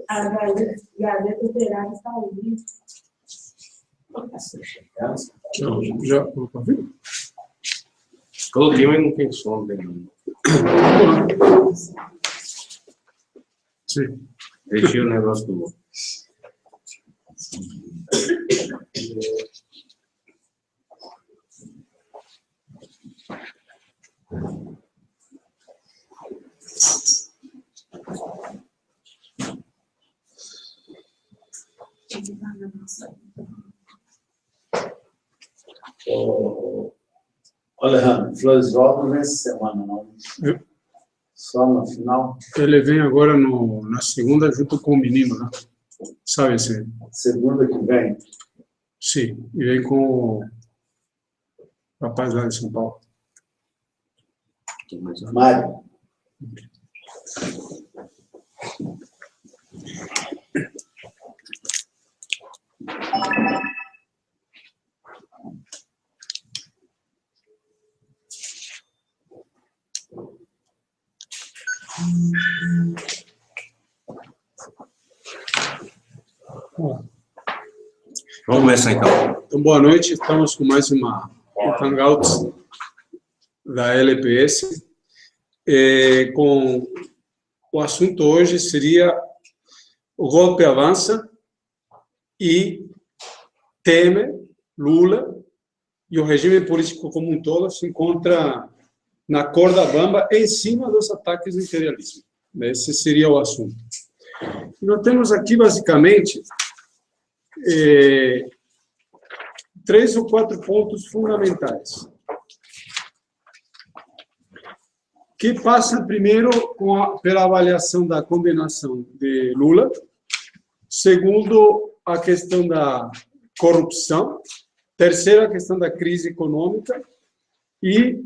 A Gazeta Operária está ouvindo. Já coloquei, mas não tem som. Sim. Deixei o negócio do... Alejandro, Floridsvaldo nessa semana, não? Só no final? Ele vem agora na segunda junto com o menino, né? Sabe esse? Segunda que vem? Sim, e vem com o rapaz lá de São Paulo. Mário. Vamos começar então. Então, boa noite. Estamos com mais uma Hangouts da LPS. Com o assunto hoje seria o golpe avança e Temer, Lula e o regime político como um todo se encontra na corda bamba em cima dos ataques do imperialismo. Esse seria o assunto. Nós temos aqui, basicamente, 3 ou 4 pontos fundamentais, que passam primeiro pela avaliação da condenação de Lula, segundo, a questão da corrupção, terceiro, a questão da crise econômica e,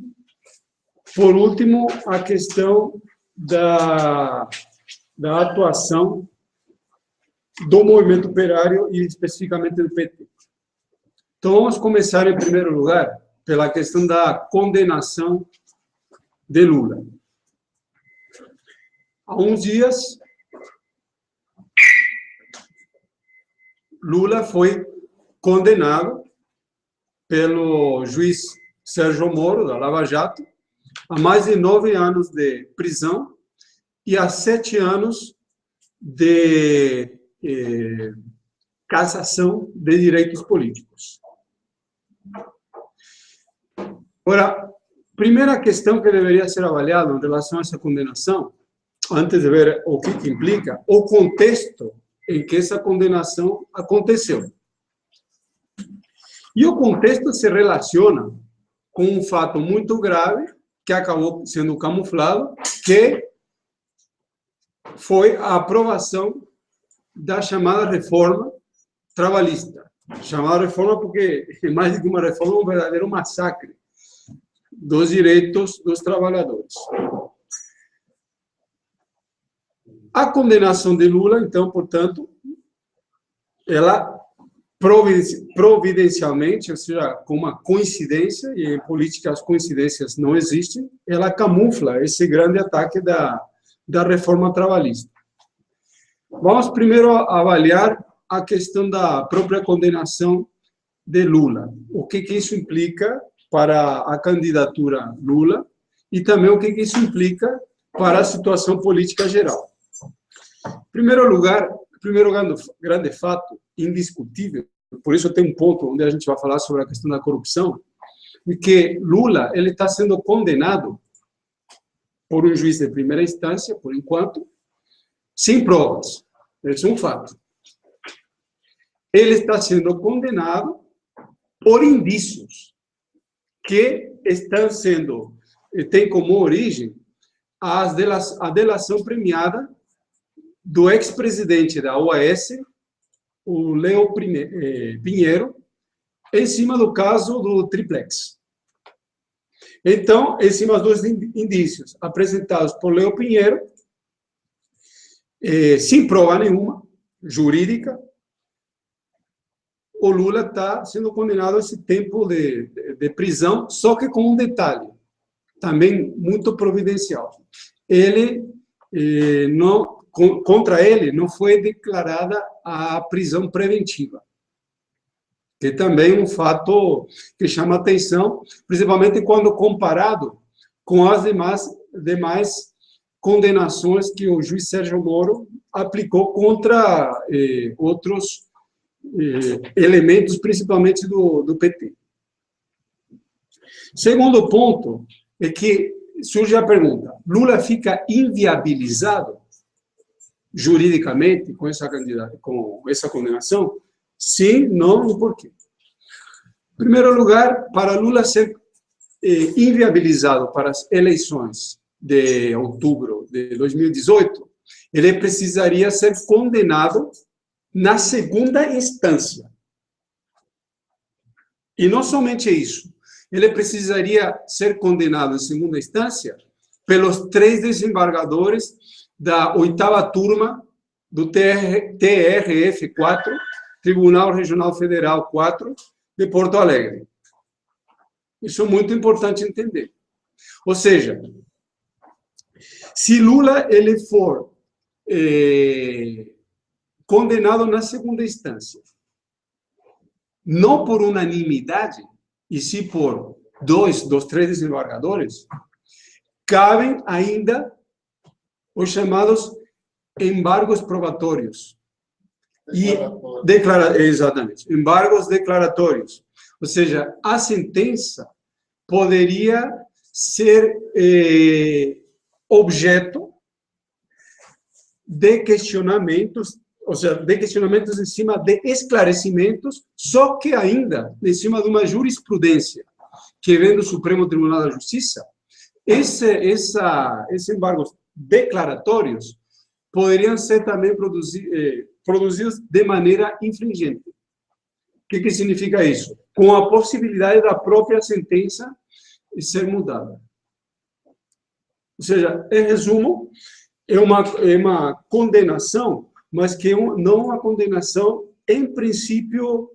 por último, a questão da atuação do movimento operário e especificamente do PT. Então, vamos começar, em primeiro lugar, pela questão da condenação de Lula. Há uns dias, Lula foi condenado pelo juiz Sérgio Moro, da Lava Jato, a mais de 9 anos de prisão e a 7 anos de cassação de direitos políticos. Agora, primeira questão que deveria ser avaliada em relação a essa condenação, antes de ver o que implica, o contexto em que essa condenação aconteceu. E o contexto se relaciona com um fato muito grave que acabou sendo camuflado, que foi a aprovação da chamada reforma trabalhista. Chamada reforma porque, mais do que uma reforma, é um verdadeiro massacre dos direitos dos trabalhadores. A condenação de Lula, então, portanto, ela providencialmente, ou seja, com uma coincidência, e em política as coincidências não existem, ela camufla esse grande ataque da reforma trabalhista. Vamos primeiro avaliar a questão da própria condenação de Lula. O que isso implica para a candidatura Lula e também o que isso implica para a situação política geral. Em primeiro lugar, o primeiro grande fato indiscutível, por isso tem um ponto onde a gente vai falar sobre a questão da corrupção, é que Lula ele está sendo condenado por um juiz de primeira instância, por enquanto, sem provas. Esse é um fato. Ele está sendo condenado por indícios que estão sendo, tem como origem a delação premiada do ex-presidente da OAS, o Leo Pinheiro, em cima do caso do triplex. Então, em cima dos indícios apresentados por Leo Pinheiro, sem prova nenhuma, jurídica, o Lula está sendo condenado a esse tempo de prisão, só que com um detalhe, também muito providencial. Contra ele não foi declarada a prisão preventiva, que também é um fato que chama atenção, principalmente quando comparado com as demais condenações que o juiz Sérgio Moro aplicou contra outros elementos, principalmente do PT. Segundo ponto é que surge a pergunta: Lula fica inviabilizado juridicamente com essa condenação? Sim, não e por quê? Em primeiro lugar, para Lula ser inviabilizado para as eleições de outubro de 2018, ele precisaria ser condenado na segunda instância. E não somente isso, ele precisaria ser condenado em segunda instância pelos 3 desembargadores da 8ª turma do TRF4, Tribunal Regional Federal 4, de Porto Alegre. Isso é muito importante entender. Ou seja, se Lula ele for condenado na segunda instância, não por unanimidade, e sim por 2 dos 3 desembargadores, cabem ainda os chamados embargos probatórios. Exatamente, embargos declaratórios. Ou seja, a sentença poderia ser objeto de questionamentos, ou seja, de questionamentos em cima de esclarecimentos, só que ainda em cima de uma jurisprudência que vem do Supremo Tribunal da Justiça. Esses embargos declaratórios poderiam ser também produzidos de maneira infringente. O que significa isso? Com a possibilidade da própria sentença ser mudada. Ou seja, em resumo, é uma condenação, mas que não uma condenação, em princípio,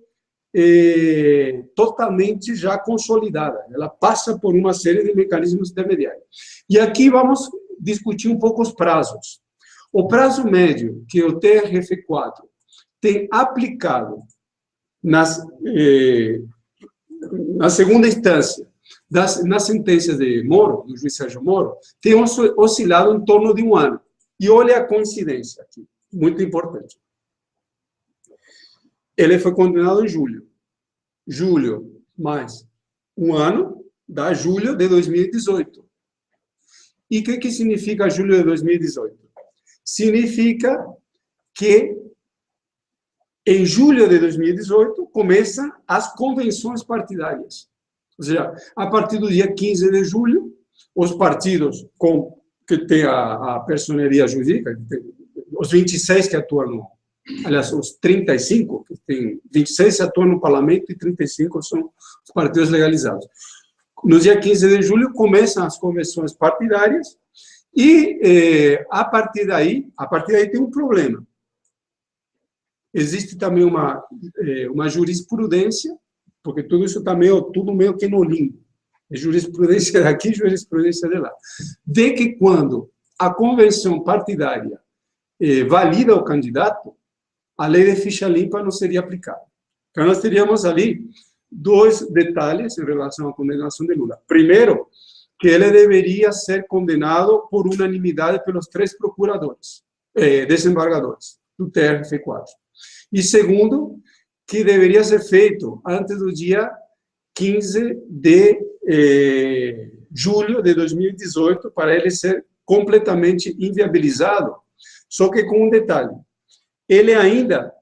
totalmente já consolidada. Ela passa por uma série de mecanismos intermediários. E aqui vamos discutir um pouco os prazos. O prazo médio que o TRF4 tem aplicado na segunda instância, nas sentenças de Moro, do juiz Sérgio Moro, tem oscilado em torno de 1 ano. E olha a coincidência aqui, muito importante. Ele foi condenado em julho. Julho mais 1 ano, dá julho de 2018. E o que significa julho de 2018? Significa que em julho de 2018 começam as convenções partidárias. Ou seja, a partir do dia 15 de julho, os partidos que têm a personeria jurídica, os 26 que atuam aliás, os 35, que tem 26 atuam no parlamento e 35 são os partidos legalizados. No dia 15 de julho começam as convenções partidárias e a partir daí tem um problema. Existe também uma jurisprudência, porque tudo isso também é tudo meio que no limbo. É jurisprudência daqui, jurisprudência de lá. De que quando a convenção partidária valida o candidato, a lei de ficha limpa não seria aplicada. Então, nós teríamos ali 2 detalhes em relação à condenação de Lula. Primeiro, que ele deveria ser condenado por unanimidade pelos 3 procuradores, desembargadores do TRF4. E segundo, que deveria ser feito antes do dia 15 de julho de 2018, para ele ser completamente inviabilizado, só que com um detalhe. Ele ainda,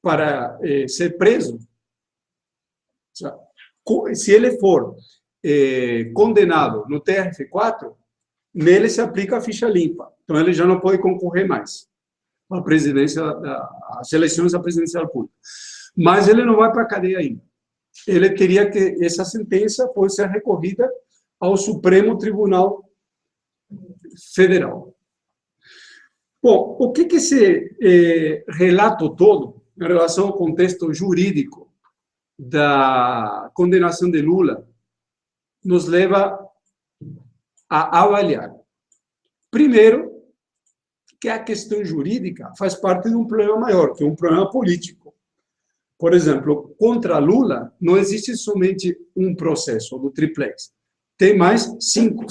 para ser preso, se ele for condenado no TRF4, nele se aplica a ficha limpa. Então, ele já não pode concorrer mais. a presidência, as eleições à presidência da República. Mas ele não vai para a cadeia ainda. Ele teria que, essa sentença pode ser recorrida ao Supremo Tribunal Federal. Bom, o que esse relato todo, em relação ao contexto jurídico da condenação de Lula, nos leva a avaliar? Primeiro, que a questão jurídica faz parte de um problema maior, que é um problema político. Por exemplo, contra Lula, não existe somente um processo do triplex. Tem mais 5.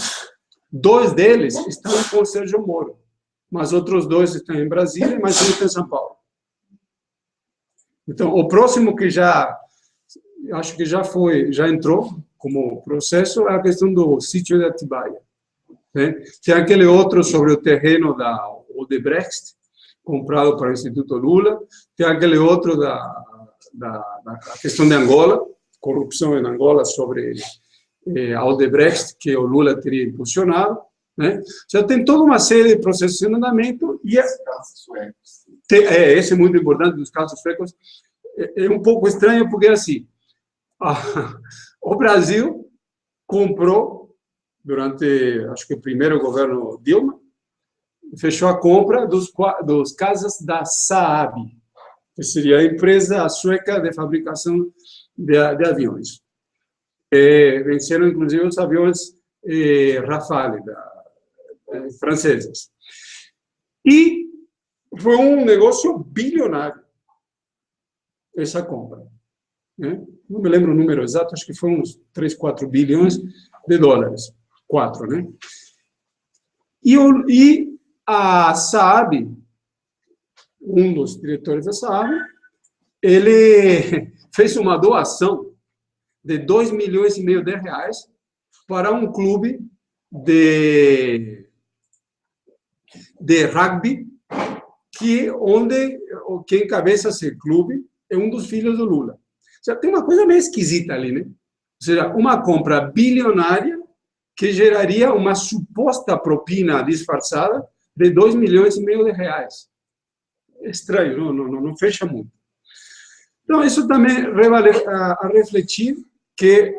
2 deles estão com o Sérgio Moro, mas outros 2 estão em Brasília e mais um está em São Paulo. Então, o próximo que acho que já entrou como processo é a questão do sítio de Atibaia. Né? Tem aquele outro sobre o terreno da Odebrecht, comprado para o Instituto Lula. Tem aquele outro da questão de Angola, corrupção em Angola sobre a Odebrecht, que o Lula teria impulsionado. Né? Já tem toda uma série de processos em andamento. E esse é muito importante, nos casos suecos. É um pouco estranho, porque assim, o Brasil comprou, durante, acho que o primeiro governo Dilma, fechou a compra dos casas da Saab, que seria a empresa sueca de fabricação de aviões. Venceram, inclusive, os aviões Rafale, franceses. E foi um negócio bilionário, essa compra. Né? Não me lembro o número exato, acho que foi uns 3, 4 bilhões de dólares. 4, né? E a Saab, um dos diretores da Saab, ele fez uma doação de 2,5 milhões de reais para um clube de rugby, onde quem encabeça esse clube é um dos filhos do Lula. Ou seja, tem uma coisa meio esquisita ali, né? Ou seja, uma compra bilionária que geraria uma suposta propina disfarçada de 2,5 milhões de reais. É estranho, não fecha muito. Então, isso também leva a refletir que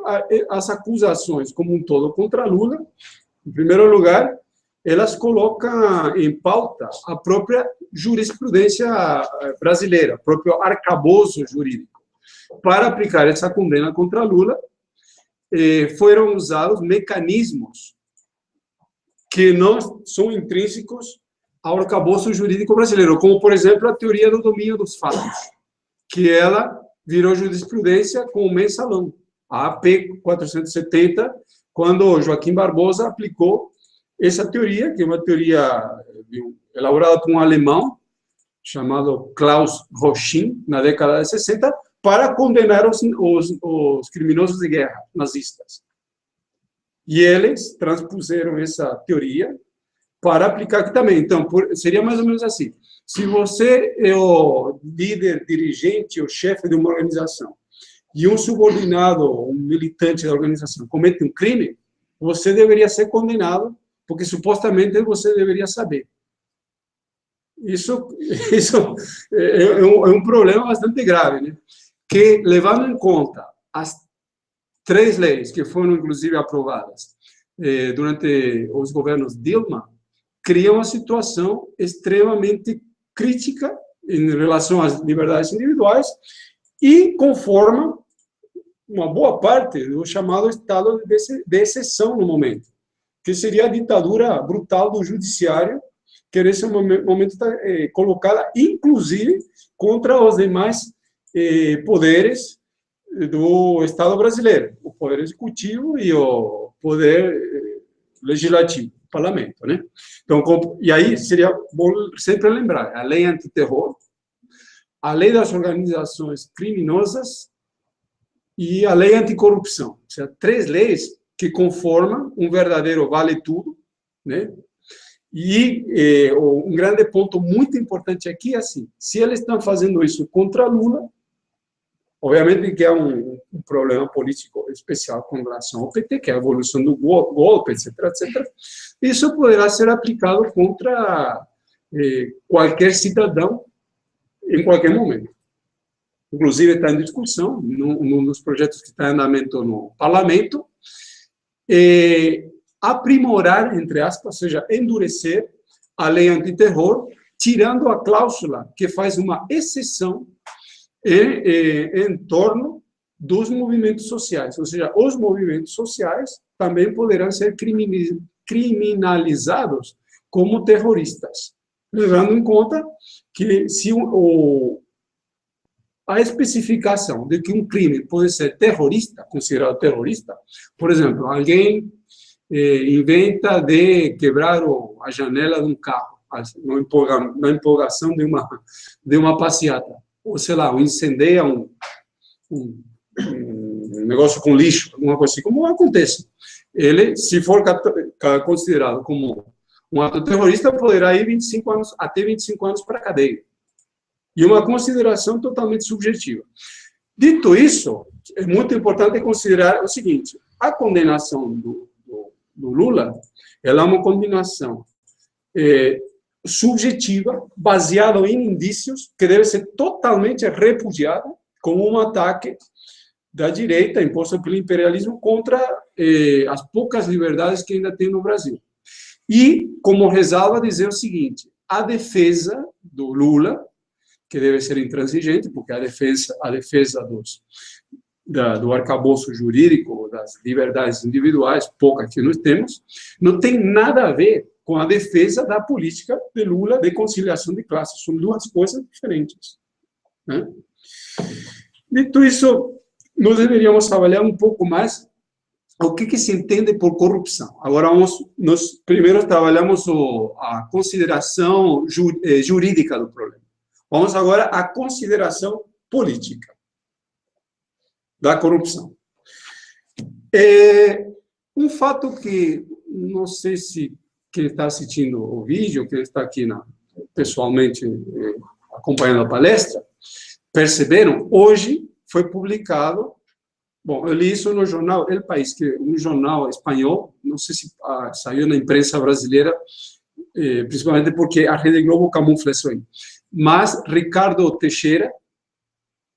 as acusações, como um todo, contra Lula, em primeiro lugar, elas colocam em pauta a própria jurisprudência brasileira, o próprio arcabouço jurídico. Para aplicar essa condena contra Lula, foram usados mecanismos que não são intrínsecos ao arcabouço jurídico brasileiro, como, por exemplo, a teoria do domínio dos fatos, que ela virou jurisprudência com o mensalão, a AP 470, quando Joaquim Barbosa aplicou essa teoria, que é uma teoria elaborada por um alemão chamado Klaus Rochin, na década de 60, para condenar os criminosos de guerra nazistas. E eles transpuseram essa teoria para aplicar aqui também. Então, seria mais ou menos assim. Se você é o líder, dirigente, o chefe de uma organização, e um subordinado, um militante da organização, comete um crime, você deveria ser condenado, porque supostamente você deveria saber. Isso é um problema bastante grave, né? Que, levando em conta as 3 leis que foram, inclusive, aprovadas durante os governos Dilma, cria uma situação extremamente crítica em relação às liberdades individuais e conforma uma boa parte do chamado estado de exceção no momento, que seria a ditadura brutal do judiciário, que nesse momento está colocada, inclusive, contra os demais poderes do Estado brasileiro, o poder executivo e o poder legislativo, o parlamento, né? Então, e aí seria bom sempre lembrar a lei antiterror, a lei das organizações criminosas e a lei anticorrupção. Ou seja, 3 leis que conformam um verdadeiro vale-tudo, né? E um grande ponto muito importante aqui é assim, se eles estão fazendo isso contra Lula, obviamente que há um problema político especial com relação ao PT, que é a evolução do golpe, etc., etc. Isso poderá ser aplicado contra qualquer cidadão em qualquer momento. Inclusive, está em discussão, num dos projetos que está em andamento no parlamento, aprimorar, entre aspas, ou seja, endurecer a lei antiterror, tirando a cláusula que faz uma exceção em torno dos movimentos sociais. Ou seja, os movimentos sociais também poderão ser criminalizados como terroristas. Levando em conta que se a especificação de que um crime pode ser terrorista, considerado terrorista, por exemplo, alguém inventa de quebrar a janela de um carro, na empolgação de uma passeata, ou sei lá, incendeia um negócio com lixo, alguma coisa assim, como acontece. Ele, se for considerado como um ato terrorista, poderá ir até 25 anos para a cadeia. E uma consideração totalmente subjetiva. Dito isso, é muito importante considerar o seguinte: a condenação do Lula, ela é uma condenação subjetiva, baseada em indícios, que deve ser totalmente repudiada como um ataque da direita, imposto pelo imperialismo, contra as poucas liberdades que ainda tem no Brasil. E, como ressalva, dizer o seguinte: a defesa do Lula, que deve ser intransigente, porque a defesa do arcabouço jurídico, das liberdades individuais, poucas que nós temos, não tem nada a ver com a defesa da política de Lula de conciliação de classes. São duas coisas diferentes, né? Dito isso, nós deveríamos trabalhar um pouco mais o que se entende por corrupção. Agora, nós primeiro trabalhamos a consideração jurídica do problema. Vamos agora à consideração política da corrupção. Um fato que, não sei se quem está assistindo o vídeo, quem está aqui pessoalmente acompanhando a palestra, perceberam, hoje foi publicado, bom, eu li isso no jornal El País, que é um jornal espanhol, não sei se saiu na imprensa brasileira, principalmente porque a Rede Globo camufla isso aí. Mas Ricardo Teixeira,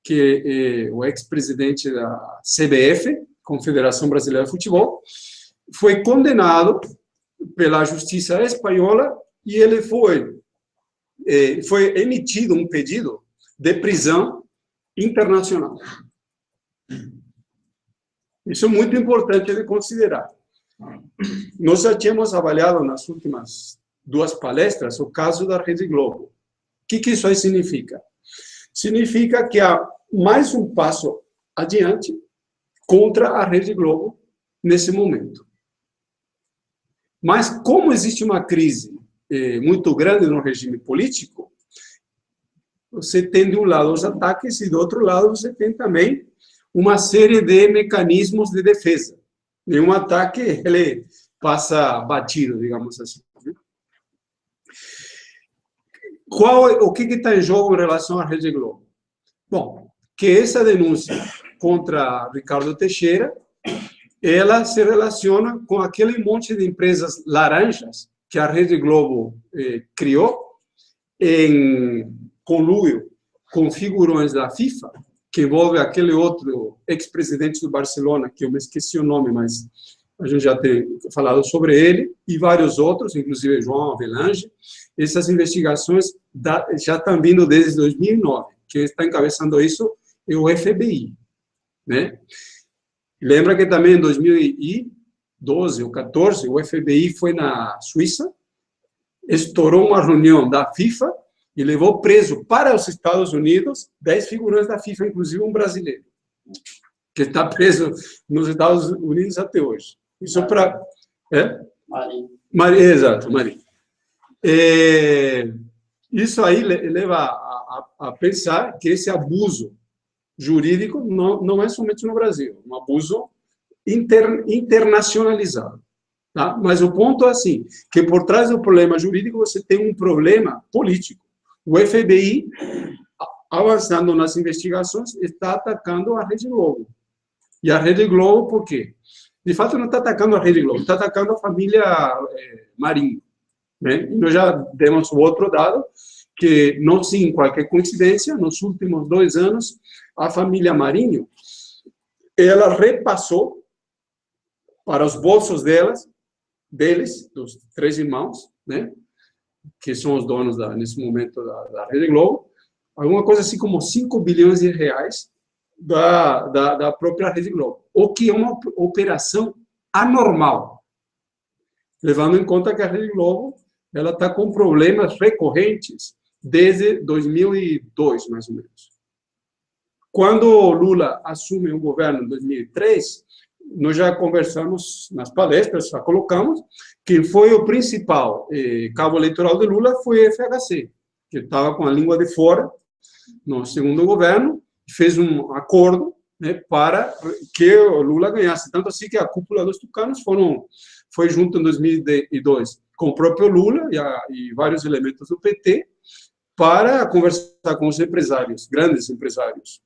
que é o ex-presidente da CBF, Confederação Brasileira de Futebol, foi condenado pela justiça espanhola e ele foi emitido um pedido de prisão internacional. Isso é muito importante de considerar. Nós já tínhamos avaliado nas últimas duas palestras o caso da Rede Globo. O que isso aí significa? Significa que há mais um passo adiante contra a Rede Globo nesse momento. Mas, como existe uma crise muito grande no regime político, você tem de um lado os ataques e do outro lado você tem também uma série de mecanismos de defesa. Nenhum ataque ele passa batido, digamos assim. O que está em jogo em relação à Rede Globo? Bom, que essa denúncia contra Ricardo Teixeira, ela se relaciona com aquele monte de empresas laranjas que a Rede Globo criou em conluio com figurões da FIFA, que envolve aquele outro ex-presidente do Barcelona, que eu me esqueci o nome, mas a gente já tem falado sobre ele, e vários outros, inclusive João Avelange. Essas investigações já estão vindo desde 2009. Quem está encabeçando isso é o FBI, né? Lembra que também em 2012 ou 2014, o FBI foi na Suíça, estourou uma reunião da FIFA e levou preso para os Estados Unidos 10 figurantes da FIFA, inclusive um brasileiro, que está preso nos Estados Unidos até hoje. Isso para... Maria, exato, Maria. Isso aí leva a pensar que esse abuso jurídico não é somente no Brasil, é um abuso internacionalizado. Tá? Mas o ponto é assim, que por trás do problema jurídico você tem um problema político. O FBI, avançando nas investigações, está atacando a Rede Globo. E a Rede Globo, por quê? De fato, não está atacando a Rede Globo, está atacando a família Marinho, né? E nós já demos o outro dado, que não sem qualquer coincidência, nos últimos 2 anos, a família Marinho, ela repassou para os bolsos deles, dos 3 irmãos, né, que são os donos, nesse momento, da Rede Globo, alguma coisa assim como 5 bilhões de reais da própria Rede Globo, o que é uma operação anormal, levando em conta que a Rede Globo ela está com problemas recorrentes desde 2002, mais ou menos. Quando Lula assume o governo em 2003, nós já conversamos nas palestras, já colocamos, que foi o principal cabo eleitoral de Lula foi o FHC, que estava com a língua de fora no segundo governo, fez um acordo, né, para que o Lula ganhasse. Tanto assim que a cúpula dos tucanos foi junto em 2002 com o próprio Lula e vários elementos do PT para conversar com os empresários, grandes empresários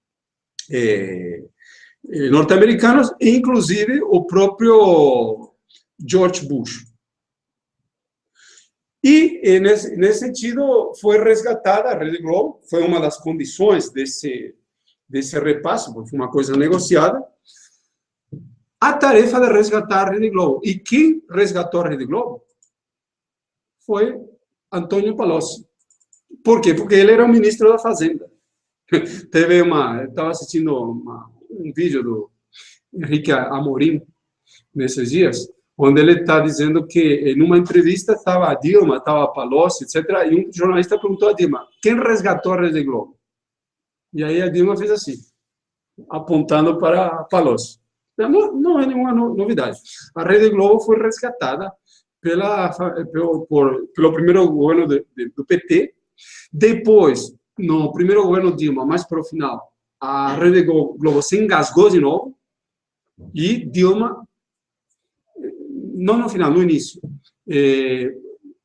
norte-americanos, inclusive o próprio George Bush. E, nesse sentido, foi resgatada a Rede Globo, foi uma das condições desse repasse, porque foi uma coisa negociada, a tarefa de resgatar a Rede Globo. E quem resgatou a Rede Globo foi Antônio Palocci. Por quê? Porque ele era o ministro da Fazenda. Eu estava assistindo um vídeo do Henrique Amorim nesses dias, onde ele está dizendo que, em uma entrevista, estava a Dilma, estava a Palocci, etc., e um jornalista perguntou a Dilma, quem resgatou a Rede Globo? E aí a Dilma fez assim, apontando para Palocci. Não é nenhuma novidade. A Rede Globo foi resgatada pelo primeiro governo do PT, depois, no primeiro governo Dilma, mais para o final, a Rede Globo se engasgou de novo, e Dilma, não no final, no início,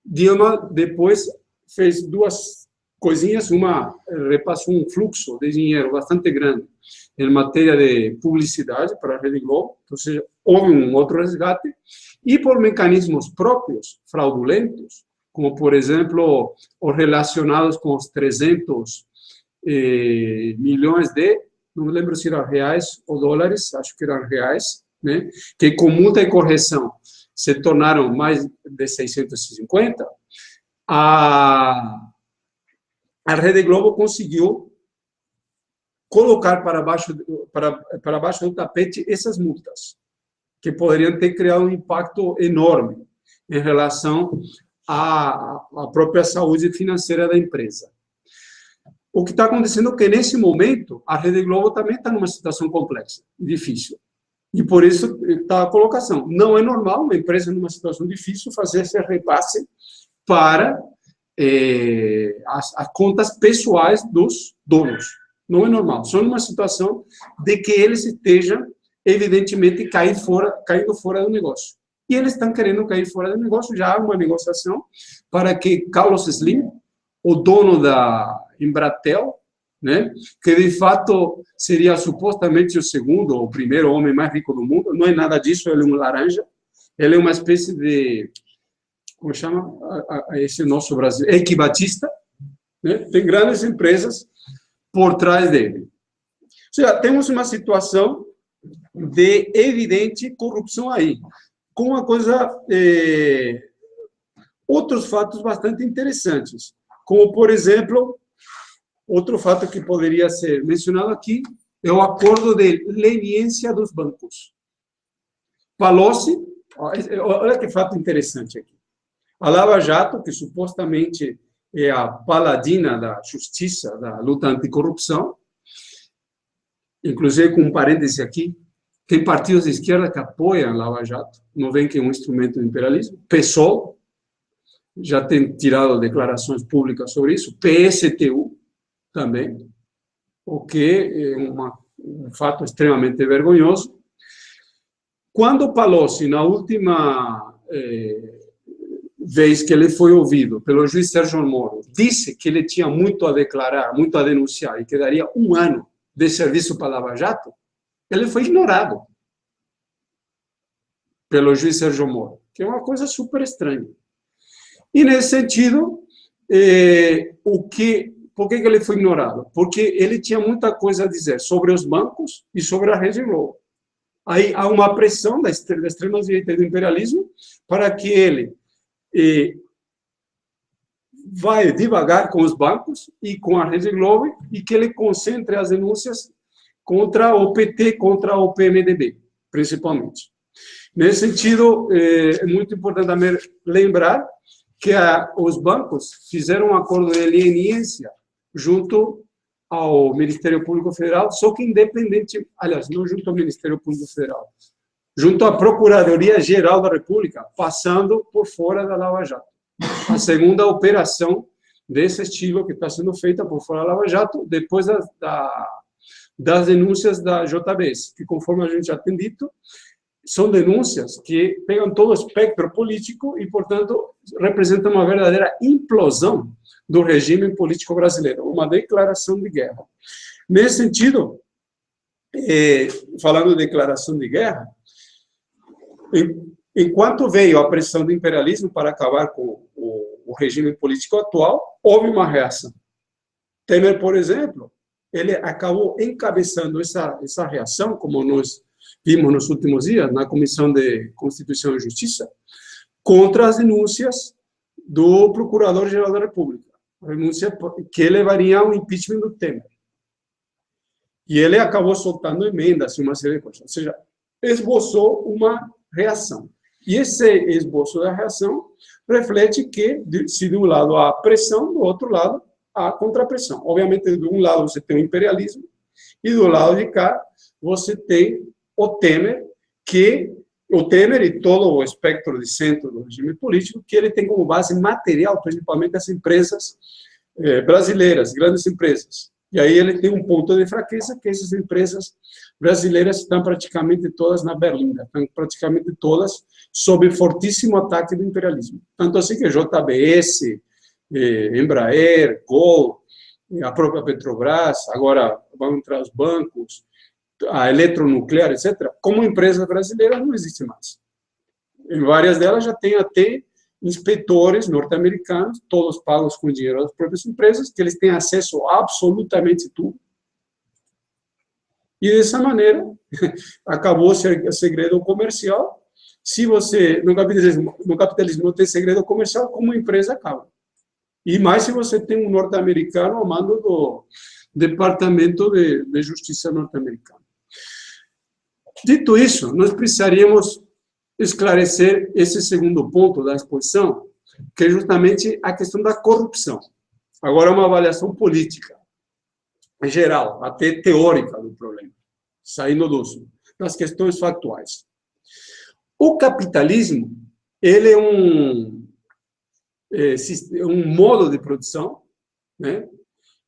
Dilma depois fez 2 coisinhas, uma repassou um fluxo de dinheiro bastante grande em matéria de publicidade para a Rede Globo, ou seja, houve um outro resgate, e por mecanismos próprios, fraudulentos, como, por exemplo, os relacionados com os 300 milhões não me lembro se eram reais ou dólares, acho que eram reais, né, que com multa e correção se tornaram mais de 650, a Rede Globo conseguiu colocar para baixo do tapete essas multas, que poderiam ter criado um impacto enorme em relação à própria saúde financeira da empresa. O que está acontecendo é que, nesse momento, a Rede Globo também está numa situação complexa, difícil. E, por isso, está a colocação. Não é normal uma empresa, numa situação difícil, fazer esse repasse para as contas pessoais dos donos. Não é normal. Só numa situação de que eles estejam, evidentemente, caindo fora do negócio. E eles estão querendo cair fora do negócio. Já há uma negociação para que Carlos Slim, o dono da Embratel, né, que de fato seria supostamente o segundo ou o primeiro homem mais rico do mundo, não é nada disso, ele é um laranja, ele é uma espécie de, como chama esse nosso Brasil, equibatista, né, tem grandes empresas por trás dele. Ou seja, temos uma situação de evidente corrupção aí, com uma coisa, outros fatos bastante interessantes, como, por exemplo, outro fato que poderia ser mencionado aqui é o acordo de leniência dos bancos. Palocci, olha que fato interessante aqui. A Lava Jato, que supostamente é a paladina da justiça, da luta anticorrupção, inclusive com um parêntese aqui, tem partidos de esquerda que apoiam a Lava Jato, não veem que é um instrumento do imperialismo. PSOL já tem tirado declarações públicas sobre isso, PSTU também, o que é um fato extremamente vergonhoso. Quando Palocci, na última vez que ele foi ouvido pelo juiz Sérgio Moro, disse que ele tinha muito a declarar, muito a denunciar, e que daria 1 ano de serviço para a Lava Jato, ele foi ignorado pelo juiz Sérgio Moro, que é uma coisa super estranha. E, nesse sentido, por que ele foi ignorado? Porque ele tinha muita coisa a dizer sobre os bancos e sobre a Rede Globo. Aí há uma pressão da extrema-direita e do imperialismo para que ele vai devagar com os bancos e com a Rede Globo e que ele concentre as denúncias contra o PT, contra o PMDB, principalmente. Nesse sentido, é muito importante também lembrar que os bancos fizeram um acordo de leniência junto ao Ministério Público Federal, só que independente, aliás, não junto ao Ministério Público Federal, junto à Procuradoria-Geral da República, passando por fora da Lava Jato. A segunda operação desse estilo que está sendo feita por fora da Lava Jato, depois das denúncias da JBS, que, conforme a gente já tem dito, são denúncias que pegam todo o espectro político e, portanto, representam uma verdadeira implosão do regime político brasileiro, uma declaração de guerra. Nesse sentido, falando de declaração de guerra, enquanto veio a pressão do imperialismo para acabar com o regime político atual, houve uma reação. Temer, por exemplo, ele acabou encabeçando essa reação, como nós vimos nos últimos dias, na Comissão de Constituição e Justiça, contra as denúncias do Procurador-Geral da República, renúncia que levaria ao impeachment do Temer. E ele acabou soltando emendas e uma série de coisas, ou seja, esboçou uma reação. E esse esboço da reação reflete que, se de um lado há pressão, do outro lado há contrapressão. Obviamente, de um lado você tem o imperialismo, e do lado de cá você tem o Temer e todo o espectro de centro do regime político, que ele tem como base material, principalmente as empresas brasileiras, grandes empresas. E aí ele tem um ponto de fraqueza, que essas empresas brasileiras estão praticamente todas na berlinda, estão praticamente todas sob fortíssimo ataque do imperialismo. Tanto assim que JBS, Embraer, Gol, a própria Petrobras, agora vão entrar os bancos, a Eletronuclear, etc., como empresas brasileiras não existe mais. Em várias delas já tem até inspetores norte-americanos, todos pagos com dinheiro das próprias empresas, que eles têm acesso a absolutamente tudo. E dessa maneira, acabou o segredo comercial. Se você, no capitalismo não tem segredo comercial, como empresa acaba. E mais se você tem um norte-americano ao mando do Departamento de Justiça norte-americano. Dito isso, nós precisaríamos esclarecer esse segundo ponto da exposição, que é justamente a questão da corrupção. Agora, uma avaliação política, em geral, até teórica do problema, saindo das questões factuais. O capitalismo, ele é um modo de produção, né,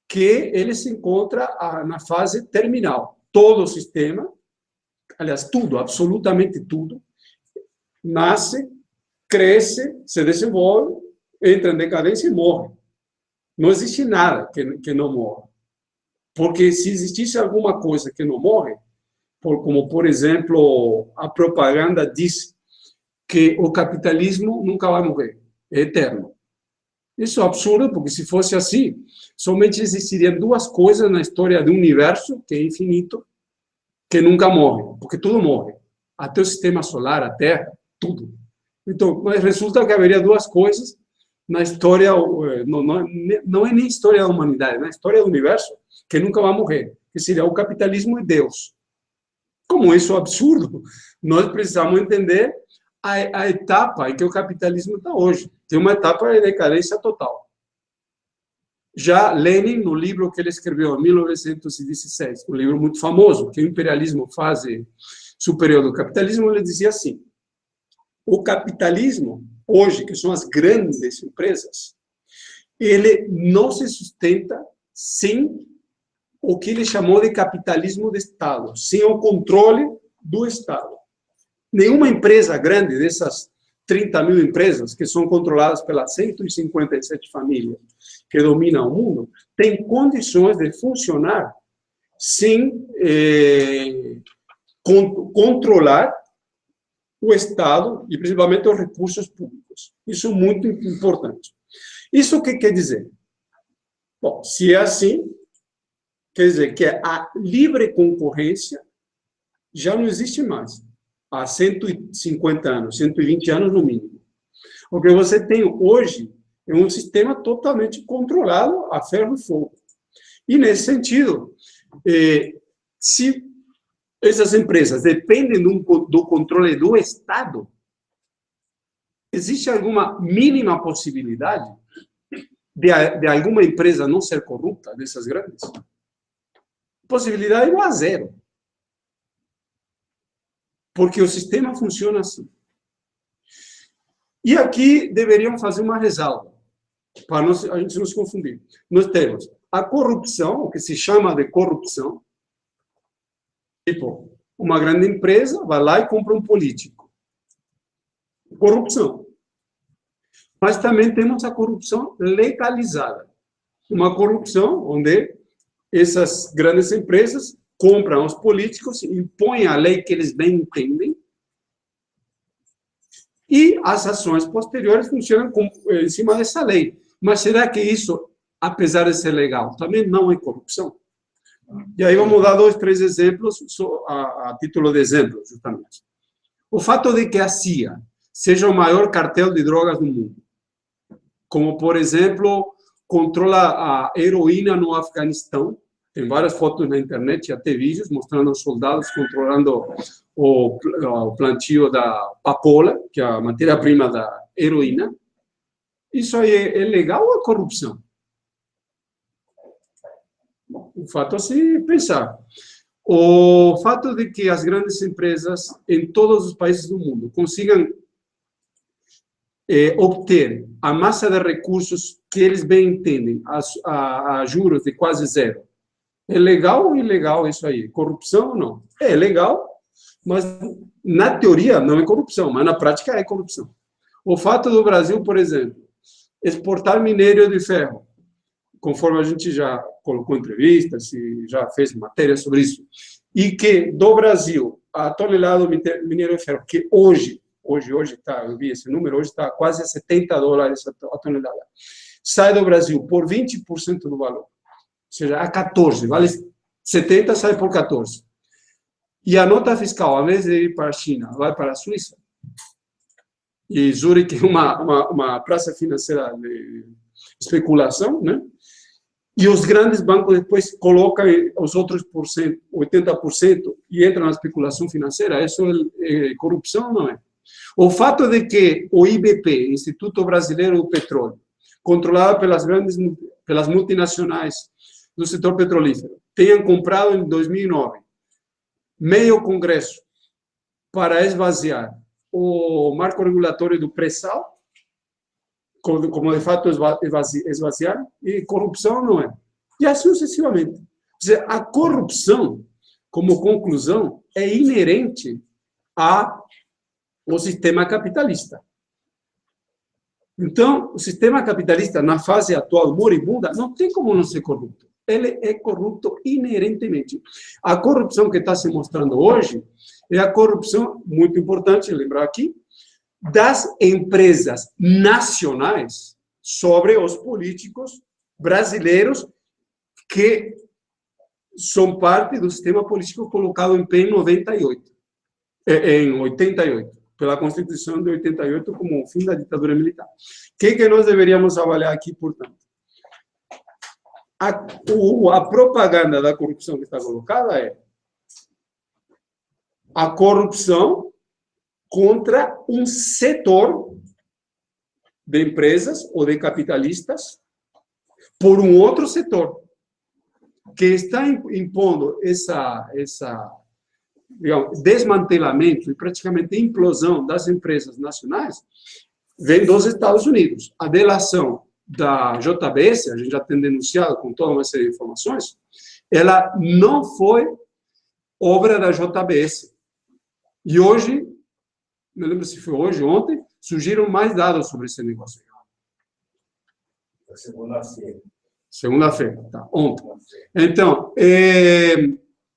que ele se encontra na fase terminal. Todo o sistema, aliás, tudo, absolutamente tudo, nasce, cresce, se desenvolve, entra em decadência e morre. Não existe nada que não morra. Porque se existisse alguma coisa que não morre, como, por exemplo, a propaganda diz que o capitalismo nunca vai morrer, é eterno. Isso é absurdo, porque se fosse assim, somente existiriam duas coisas na história do universo, que é infinito, que nunca morre, porque tudo morre. Até o sistema solar, a Terra, tudo. Então, mas resulta que haveria duas coisas na história, não é nem história da humanidade, na história do universo, que nunca vai morrer, que seria o capitalismo e Deus. Como isso é absurdo, nós precisamos entender a etapa em que o capitalismo está hoje. Tem uma etapa de decadência total. Já Lenin, no livro que ele escreveu em 1916, um livro muito famoso, que é o Imperialismo, Fase Superior do Capitalismo, ele dizia assim: o capitalismo, hoje, que são as grandes empresas, ele não se sustenta sem o que ele chamou de capitalismo de Estado, sem o controle do Estado. Nenhuma empresa grande dessas 30 mil empresas que são controladas pelas 157 famílias que dominam o mundo tem condições de funcionar sem controlar o Estado e principalmente os recursos públicos. Isso é muito importante. Isso o que quer dizer? Bom, se é assim, quer dizer que a livre concorrência já não existe mais. Há 150 anos, 120 anos no mínimo. O que você tem hoje é um sistema totalmente controlado a ferro e fogo. E, nesse sentido, se essas empresas dependem do controle do Estado, existe alguma mínima possibilidade de alguma empresa não ser corrupta, dessas grandes? Possibilidade igual a zero. Porque o sistema funciona assim. E aqui deveriam fazer uma ressalva, para a gente não se confundir. Nós temos a corrupção, o que se chama de corrupção, tipo, uma grande empresa vai lá e compra um político. Corrupção. Mas também temos a corrupção legalizada. Uma corrupção onde essas grandes empresas compram os políticos, impõem a lei que eles bem entendem, e as ações posteriores funcionam em cima dessa lei. Mas será que isso, apesar de ser legal, também não é corrupção? E aí vamos dar 2, 3 exemplos, a título de exemplo, justamente. O fato de que a CIA seja o maior cartel de drogas do mundo, como, por exemplo, controla a heroína no Afeganistão, tem várias fotos na internet e até vídeos mostrando os soldados controlando o plantio da papoula, que é a matéria-prima da heroína. Isso aí é legal ou é corrupção? O fato é se pensar. O fato de que as grandes empresas em todos os países do mundo consigam obter a massa de recursos que eles bem entendem, a juros de quase zero, é legal ou ilegal isso aí? Corrupção ou não? É legal, mas na teoria não é corrupção, mas na prática é corrupção. O fato do Brasil, por exemplo, exportar minério de ferro, conforme a gente já colocou entrevistas e já fez matéria sobre isso, e que do Brasil, a tonelada de minério de ferro, que hoje está, eu vi esse número, hoje está quase a $70 a tonelada, sai do Brasil por 20% do valor. Ou seja, a 14, vale 70, sai por 14. E a nota fiscal, ao invés de ir para a China, vai para a Suíça. E Zurique é uma praça financeira de especulação, né? E os grandes bancos depois colocam os outros 80%, e entram na especulação financeira. Isso é corrupção, não é? O fato de que o IBP, Instituto Brasileiro do Petróleo, controlado pelas multinacionais do setor petrolífero, tenham comprado em 2009 meio Congresso para esvaziar o marco regulatório do pré-sal, como de fato esvaziar, e corrupção não é. E assim sucessivamente. Ou seja, a corrupção, como conclusão, é inerente ao sistema capitalista. Então, o sistema capitalista, na fase atual moribunda, não tem como não ser corrupto. Ele é corrupto inerentemente. A corrupção que está se mostrando hoje é a corrupção, muito importante lembrar aqui, das empresas nacionais sobre os políticos brasileiros que são parte do sistema político colocado em pé em 88, pela Constituição de 88, como o fim da ditadura militar. O que nós deveríamos avaliar aqui, portanto? A propaganda da corrupção que está colocada é a corrupção contra um setor de empresas ou de capitalistas por um outro setor que está impondo digamos, desmantelamento e praticamente implosão das empresas nacionais, vem dos Estados Unidos. A delação da JBS, a gente já tem denunciado com toda uma série de informações, ela não foi obra da JBS. E hoje, não lembro se foi hoje ou ontem, surgiram mais dados sobre esse negócio. Segunda-feira. Segunda-feira, tá, ontem. Então,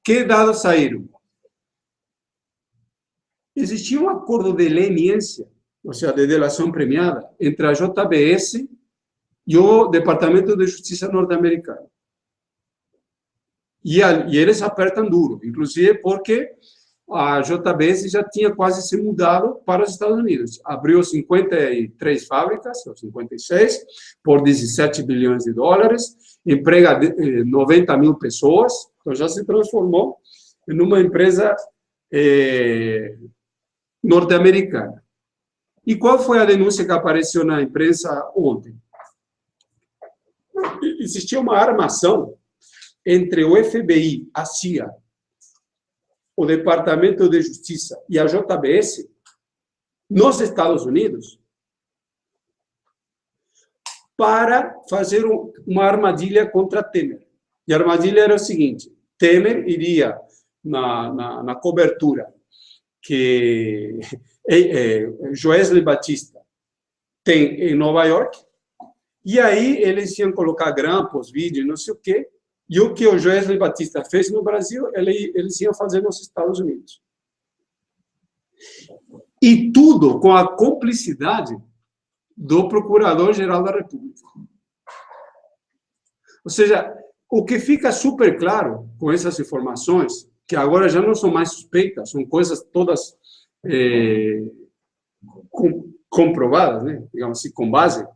que dados saíram? Existia um acordo de leniência ou seja, de delação premiada, entre a JBS e o Departamento de Justiça norte-americano. E eles apertam duro, inclusive porque a JBS já tinha quase se mudado para os Estados Unidos. Abriu 53 fábricas, ou 56, por 17 bilhões de dólares, emprega 90 mil pessoas, então já se transformou em uma empresa norte-americana. E qual foi a denúncia que apareceu na imprensa ontem? Existia uma armação entre o FBI, a CIA, o Departamento de Justiça e a JBS nos Estados Unidos para fazer uma armadilha contra Temer. E a armadilha era o seguinte: Temer iria na cobertura que Joesley Batista tem em Nova York, e aí eles iam colocar grampos, vídeos, não sei o quê, e o que o Joesley Batista fez no Brasil, eles iam fazer nos Estados Unidos. E tudo com a cumplicidade do Procurador-Geral da República. Ou seja, o que fica super claro com essas informações, que agora já não são mais suspeitas, são coisas todas comprovadas, né? Digamos assim, com base,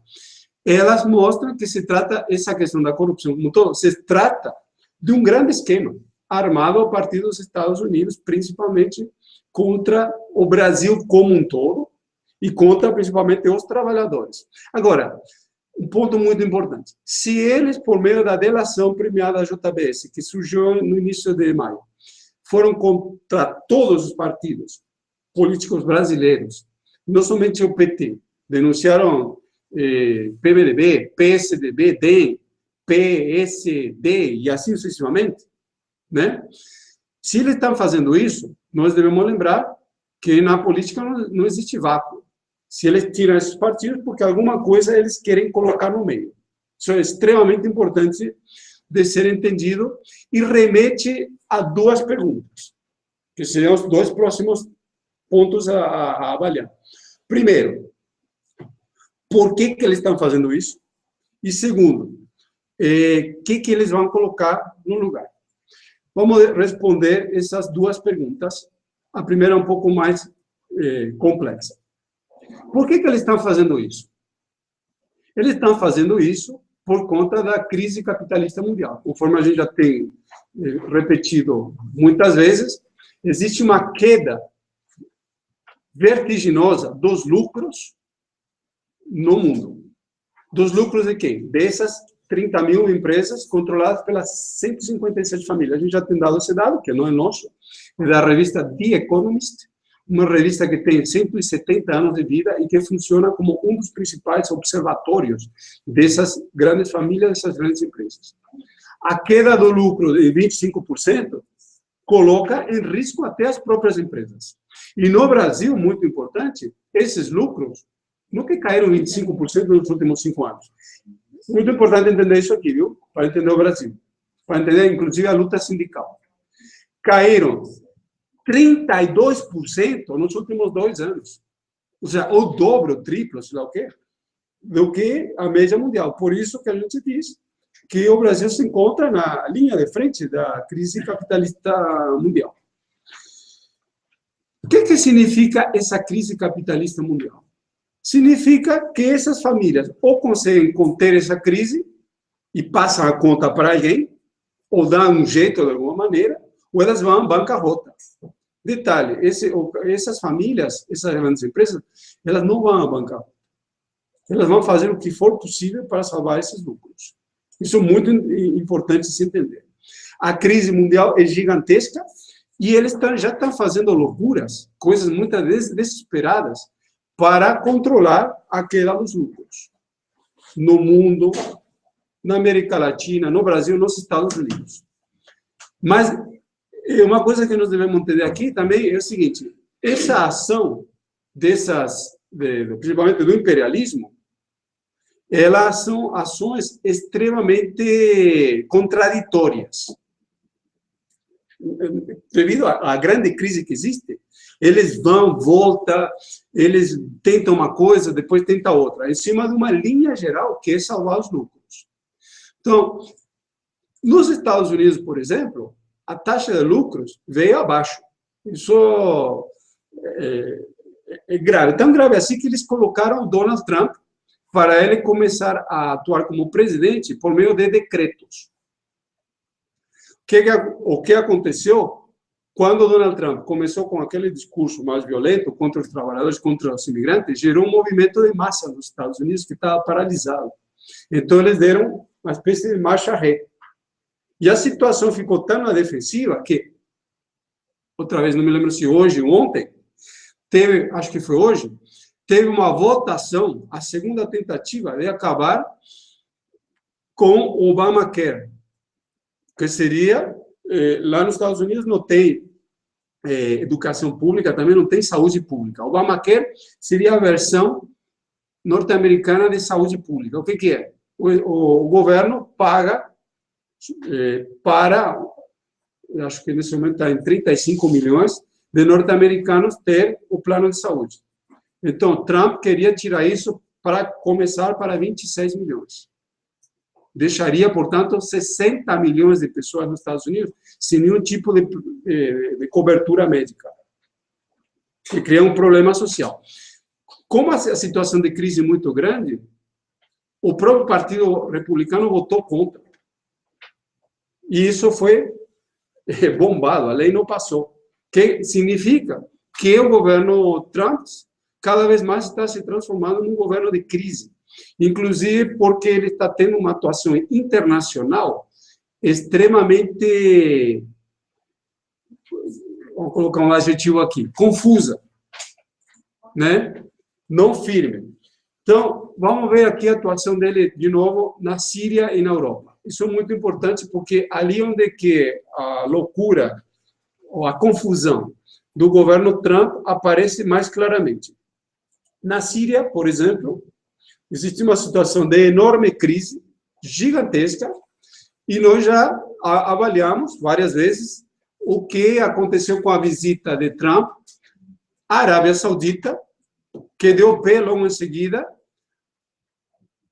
elas mostram que se trata, essa questão da corrupção como todo, se trata de um grande esquema armado a partir dos Estados Unidos, principalmente contra o Brasil como um todo e contra principalmente os trabalhadores. Agora, um ponto muito importante: se eles, por meio da delação premiada da JBS, que surgiu no início de maio, foram contra todos os partidos políticos brasileiros, não somente o PT, denunciaram PMDB, PSDB, DEM, PSD e assim sucessivamente, né? Se eles estão fazendo isso, nós devemos lembrar que na política não existe vácuo. Se eles tiram esses partidos, porque alguma coisa eles querem colocar no meio. Isso é extremamente importante de ser entendido e remete a duas perguntas, que seriam os dois próximos pontos a avaliar. Primeiro, por que eles estão fazendo isso? E segundo, o que eles vão colocar no lugar? Vamos responder essas duas perguntas. A primeira é um pouco mais complexa. Por que eles estão fazendo isso? Eles estão fazendo isso por conta da crise capitalista mundial. Conforme a gente já tem repetido muitas vezes, existe uma queda vertiginosa dos lucros no mundo. Dos lucros de quem? Dessas 30 mil empresas controladas pelas 157 famílias. A gente já tem dado esse dado, que não é nosso, é da revista The Economist, uma revista que tem 170 anos de vida e que funciona como um dos principais observatórios dessas grandes famílias, dessas grandes empresas. A queda do lucro de 25% coloca em risco até as próprias empresas. E no Brasil, muito importante, esses lucros não que caíram 25% nos últimos 5 anos. Muito importante entender isso aqui, viu? Para entender o Brasil. Para entender, inclusive, a luta sindical. Caíram 32% nos últimos 2 anos. Ou seja, o dobro, o triplo, sei lá o quê, do que a média mundial. Por isso que a gente diz que o Brasil se encontra na linha de frente da crise capitalista mundial. O que significa essa crise capitalista mundial? Significa que essas famílias ou conseguem conter essa crise e passam a conta para alguém, ou dão um jeito de alguma maneira, ou elas vão à bancarrota. Detalhe, essas famílias, essas grandes empresas, elas não vão à bancarrota. Elas vão fazer o que for possível para salvar esses lucros. Isso é muito importante se entender. A crise mundial é gigantesca e eles já estão fazendo loucuras, coisas muitas vezes desesperadas, para controlar a queda dos lucros. No mundo, na América Latina, no Brasil, nos Estados Unidos. Mas uma coisa que nós devemos entender aqui também é o seguinte: essa ação principalmente do imperialismo, elas são ações extremamente contraditórias. Devido à grande crise que existe, Eles vão, voltam, eles tentam uma coisa, depois tentam outra, em cima de uma linha geral que é salvar os lucros. Então, nos Estados Unidos, por exemplo, a taxa de lucros veio abaixo. Isso é grave. Tão grave assim que eles colocaram o Donald Trump para ele começar a atuar como presidente por meio de decretos. O que aconteceu quando Donald Trump começou com aquele discurso mais violento contra os trabalhadores, contra os imigrantes, gerou um movimento de massa nos Estados Unidos que estava paralisado. Então, eles deram uma espécie de marcha ré. E a situação ficou tão na defensiva que, outra vez, não me lembro se hoje ou ontem, teve, acho que foi hoje, teve uma votação, a segunda tentativa de acabar com o Obamacare, que seria, lá nos Estados Unidos não tem educação pública, também não tem saúde pública. O Obamacare seria a versão norte-americana de saúde pública. O que é? O governo paga para, acho que nesse momento está em 35 milhões de norte-americanos ter o plano de saúde. Então, Trump queria tirar isso para começar para 26 milhões. Deixaria, portanto, 60 milhões de pessoas nos Estados Unidos sem nenhum tipo de cobertura médica. E cria um problema social. Como a situação de crise é muito grande, o próprio Partido Republicano votou contra. E isso foi bombado, a lei não passou. Que significa que o governo Trump cada vez mais está se transformando num governo de crise. Inclusive porque ele está tendo uma atuação internacional extremamente, vou colocar um adjetivo aqui, confusa, né? Não firme. Então, vamos ver aqui a atuação dele, de novo, na Síria e na Europa. Isso é muito importante porque ali onde que a loucura ou a confusão do governo Trump aparece mais claramente. Na Síria, por exemplo, existe uma situação de enorme crise, gigantesca, e nós já avaliamos várias vezes o que aconteceu com a visita de Trump à Arábia Saudita, que deu pé logo em seguida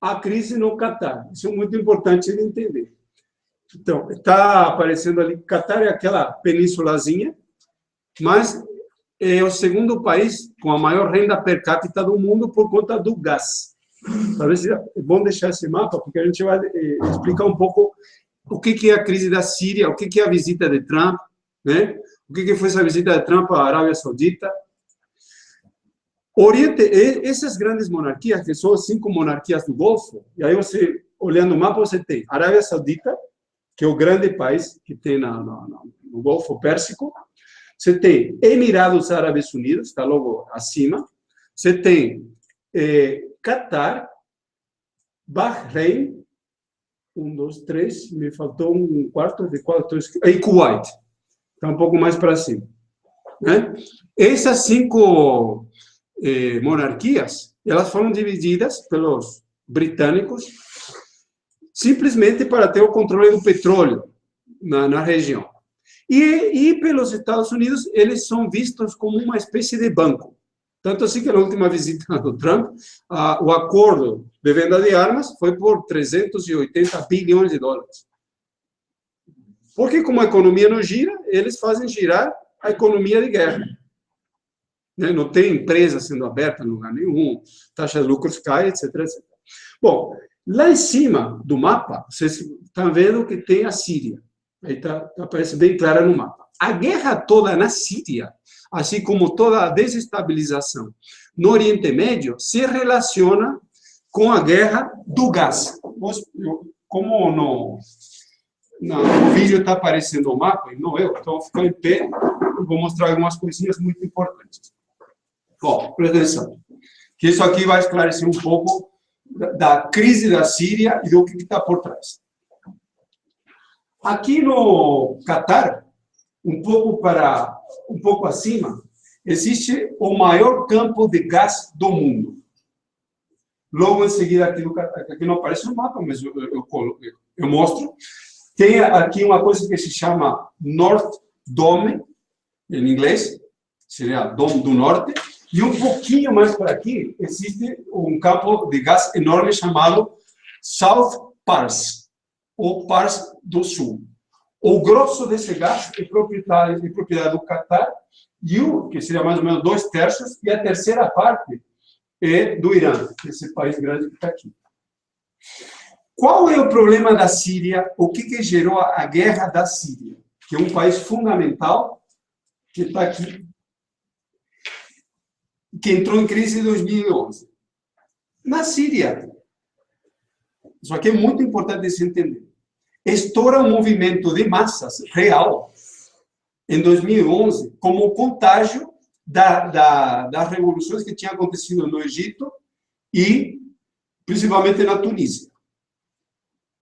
à crise no Catar. Isso é muito importante de entender. Então, está aparecendo ali, Catar é aquela penínsulazinha, mas é o segundo país com a maior renda per capita do mundo por conta do gás. Talvez é bom deixar esse mapa, porque a gente vai explicar um pouco o que é a crise da Síria, o que é a visita de Trump, né? O que foi essa visita de Trump à Arábia Saudita. Oriente, essas grandes monarquias, que são as 5 monarquias do Golfo, e aí você, olhando o mapa, você tem Arábia Saudita, que é o grande país que tem no Golfo Pérsico. Você tem Emirados Árabes Unidos, está logo acima. Você tem Catar, Bahrein, 1, 2, 3, me faltou um quarto de 4, e Kuwait, está um pouco mais para cima. Né? Essas 5 monarquias, elas foram divididas pelos britânicos simplesmente para ter o controle do petróleo na região. E pelos Estados Unidos, eles são vistos como uma espécie de banco. Tanto assim que na última visita do Trump, o acordo de venda de armas foi por 380 bilhões de dólares. Porque como a economia não gira, eles fazem girar a economia de guerra. Não tem empresa sendo aberta em lugar nenhum, taxa de lucros cai, etc, etc. Bom, lá em cima do mapa, vocês estão vendo que tem a Síria. Aí aparece bem clara no mapa. A guerra toda na Síria, assim como toda a desestabilização no Oriente Médio, se relaciona com a guerra do gás. Como no vídeo está aparecendo o mapa, e não eu, então eu vou ficar em pé e vou mostrar algumas coisinhas muito importantes. Bom, presta atenção, que isso aqui vai esclarecer um pouco da crise da Síria e do que está por trás. Aqui no Catar, um pouco acima, existe o maior campo de gás do mundo. Logo em seguida, aqui no Catar, aqui não aparece no mapa, mas eu mostro. Tem aqui uma coisa que se chama North Dome, em inglês, seria Dom do Norte, e um pouquinho mais por aqui existe um campo de gás enorme chamado South Pars, ou Pars do Sul. O grosso desse gás é propriedade do Catar, e o que seria mais ou menos 2/3, e a terceira parte é do Irã, esse país grande que está aqui. Qual é o problema da Síria? O que gerou a guerra da Síria? Que é um país fundamental que está aqui, que entrou em crise em 2011. Na Síria, isso aqui é muito importante de se entender, estoura um movimento de massas real em 2011 como contágio das revoluções que tinham acontecido no Egito e principalmente na Tunísia,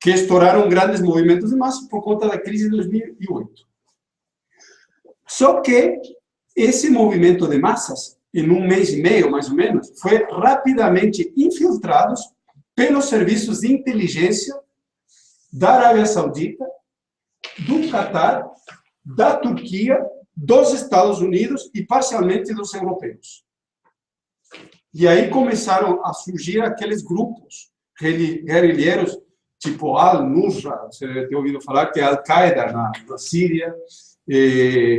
que estouraram grandes movimentos de massa por conta da crise de 2008. Só que esse movimento de massas, em um mês e meio, mais ou menos, foi rapidamente infiltrado pelos serviços de inteligência da Arábia Saudita, do Catar, da Turquia, dos Estados Unidos e parcialmente dos europeus. E aí começaram a surgir aqueles grupos guerrilheiros, tipo Al-Nusra, você deve ter ouvido falar, que é Al-Qaeda na Síria,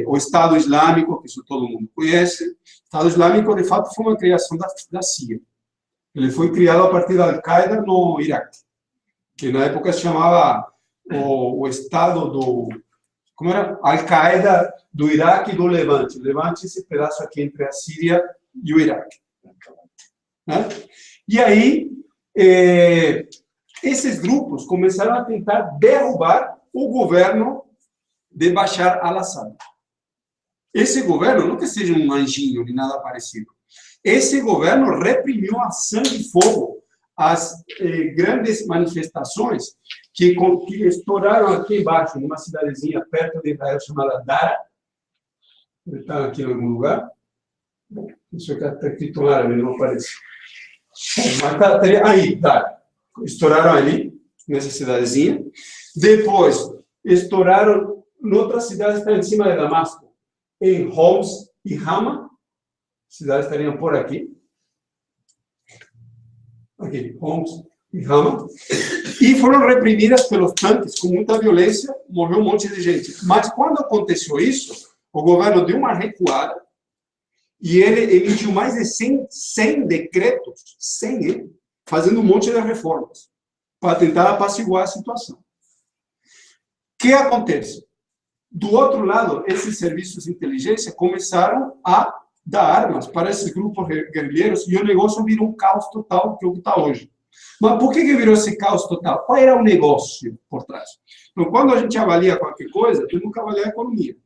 o Estado Islâmico, que isso todo mundo conhece. O Estado Islâmico, de fato, foi uma criação da Síria. Ele foi criado a partir da Al-Qaeda no Iraque, que na época se chamava o Estado do... Como era? Al-Qaeda do Iraque e do Levante. O Levante é esse pedaço aqui entre a Síria e o Iraque. Né? E aí, esses grupos começaram a tentar derrubar o governo de Bashar al-Assad. Esse governo, não que seja um anjinho nem nada parecido, esse governo reprimiu a sangue e fogo as grandes manifestações que estouraram aqui embaixo, numa cidadezinha perto de Israel chamada Dara. Está aqui em algum lugar? Isso aqui está escrito em árabe, não aparece. Mas tá aí, Dara. Estouraram ali, nessa cidadezinha. Depois, estouraram em outra cidade que está em cima de Damasco, em Homs e Hama. Cidades estariam por aqui. Aqui, Homs e Hama. E foram reprimidas pelos tanques com muita violência, morreu um monte de gente. Mas quando aconteceu isso, o governo deu uma recuada e ele emitiu mais de 100 decretos, 100, fazendo um monte de reformas, para tentar apaciguar a situação. O que acontece? Do outro lado, esses serviços de inteligência começaram a dar armas para esses grupos guerrilheiros e o negócio virou um caos total, que é o que está hoje. Mas por que virou esse caos total? Qual era o negócio por trás? Então, quando a gente avalia qualquer coisa, tem que avaliar a economia.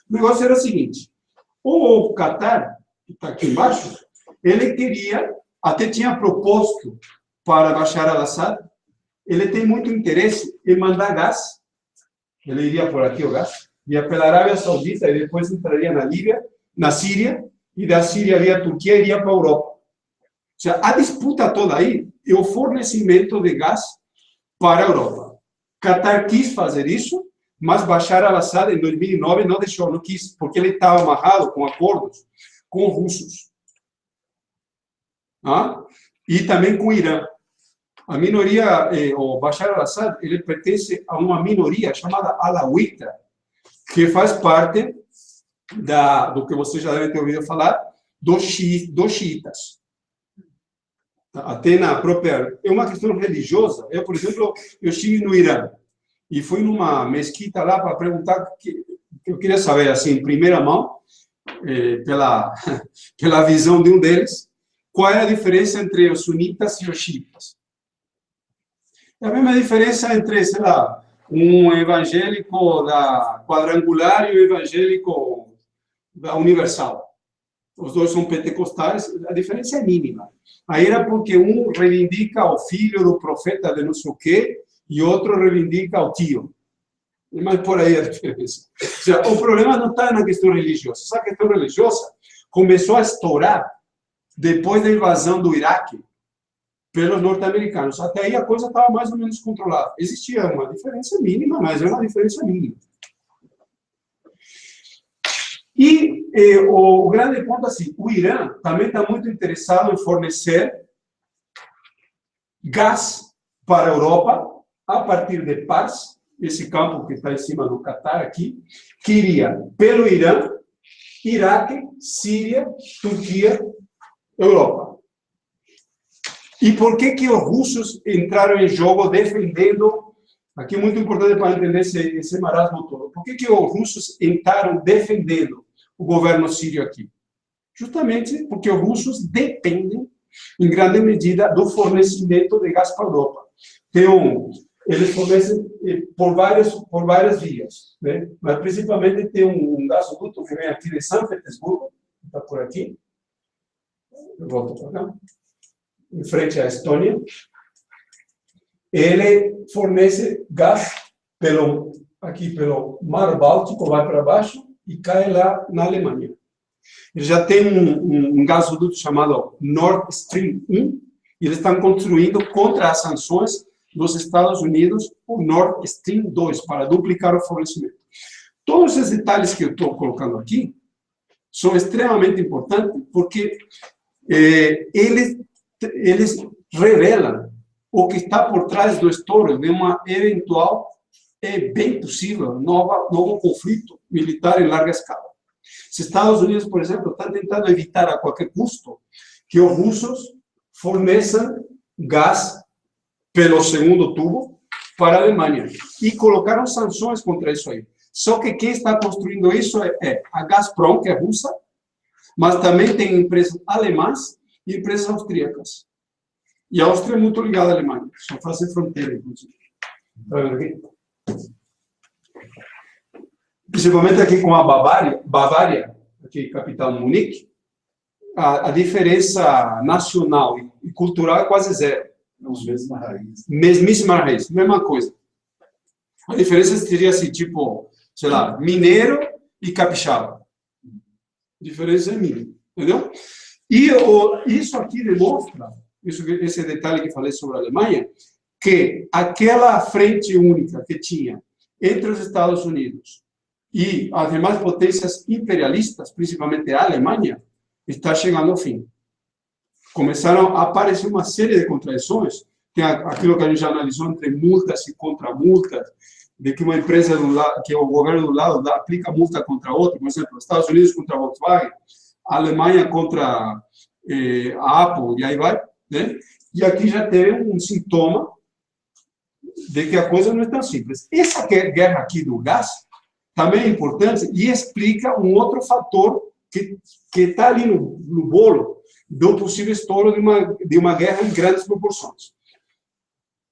O negócio era o seguinte, o Catar, que está aqui embaixo, ele queria, até tinha proposto para Bashar al-Assad, ele tem muito interesse em mandar gás, ele iria por aqui o gás, ia pela Arábia Saudita e depois entraria na Líbia, na Síria, e da Síria via Turquia e iria para a Europa. Ou seja, a disputa toda aí é o fornecimento de gás para a Europa. Qatar quis fazer isso, mas Bashar al-Assad, em 2009, não deixou, não quis, porque ele estava amarrado com acordos com russos. E também com o Irã. A minoria, o Bashar al-Assad, ele pertence a uma minoria chamada Alawita, que faz parte do que você já deve ter ouvido falar, dos xiitas. Até na própria... É uma questão religiosa. Eu, por exemplo, eu estive no Irã e fui numa mesquita lá para perguntar, que eu queria saber, assim, em primeira mão, pela visão de um deles, qual é a diferença entre os sunitas e os xiitas. É a mesma diferença entre, sei lá, um evangélico da quadrangular e um evangélico da universal. Os dois são pentecostais, a diferença é mínima. Aí era porque um reivindica o filho do profeta de não sei o quê e outro reivindica o tio. Mas por aí a diferença. Ou seja, o problema não está na questão religiosa. Essa questão religiosa começou a estourar depois da invasão do Iraque pelos norte-americanos. Até aí a coisa estava mais ou menos controlada. Existia uma diferença mínima, mas é uma diferença mínima. E o grande ponto é assim, o Irã também está muito interessado em fornecer gás para a Europa a partir de Pars, esse campo que está em cima do Catar aqui, que iria pelo Irã, Iraque, Síria, Turquia, Europa. E por que os russos entraram em jogo defendendo, aqui é muito importante para entender esse marasmo todo, por que os russos entraram defendendo o governo sírio aqui? Justamente porque os russos dependem, em grande medida, do fornecimento de gás para a Europa. Eles fornecem por várias vias, né? Mas principalmente tem um gasoduto que vem aqui de São Petersburgo, está por aqui, eu volto para cá, em frente à Estônia. Ele fornece gás aqui pelo Mar Báltico, vai para baixo e cai lá na Alemanha. Ele já tem um gasoduto chamado Nord Stream 1, e eles estão construindo contra as sanções dos Estados Unidos o Nord Stream 2, para duplicar o fornecimento. Todos esses detalhes que eu estou colocando aqui são extremamente importantes, porque eles revelam o que está por trás do estouro de uma eventual, bem possível, novo conflito militar em larga escala. Os Estados Unidos, por exemplo, estão tentando evitar a qualquer custo que os russos forneçam gás pelo segundo tubo para a Alemanha. E colocaram sanções contra isso aí. Só que quem está construindo isso é a Gazprom, que é russa, mas também tem empresas alemãs e empresas austríacas. E a Áustria é muito ligada à Alemanha, só fazem fronteira, inclusive. Está vendo aqui? Principalmente aqui com a Bavária, aqui capital Munique, a diferença nacional e cultural é quase zero. As mesmas raízes. Mesmíssima raiz, mesma coisa. A diferença seria assim, tipo, sei lá, mineiro e capixaba. A diferença é mínima, entendeu? E isso aqui demonstra, esse detalhe que falei sobre a Alemanha, que aquela frente única que tinha entre os Estados Unidos e as demais potências imperialistas, principalmente a Alemanha, está chegando ao fim. Começaram a aparecer uma série de contradições, tem aquilo que a gente já analisou entre multas e contramultas, de que uma empresa do lado, que o governo do lado aplica multa contra outra, por exemplo, os Estados Unidos contra a Volkswagen, a Alemanha contra a Apple, e aí vai, né? E aqui já tem um sintoma de que a coisa não é tão simples. Essa guerra aqui do gás também é importante e explica um outro fator que está ali no bolo do possível estouro de uma guerra em grandes proporções.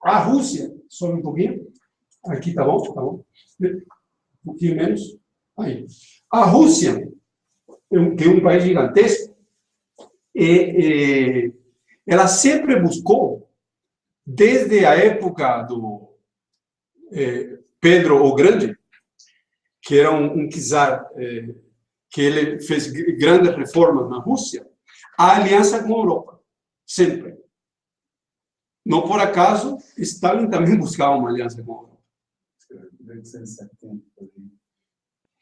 A Rússia, só um pouquinho, aqui tá bom, um pouquinho menos, aí. A Rússia, que é um país gigantesco, ela sempre buscou, desde a época do Pedro o Grande, que era um czar, que ele fez grandes reformas na Rússia, a aliança com a Europa, sempre. Não por acaso, Stalin também buscava uma aliança com a Europa.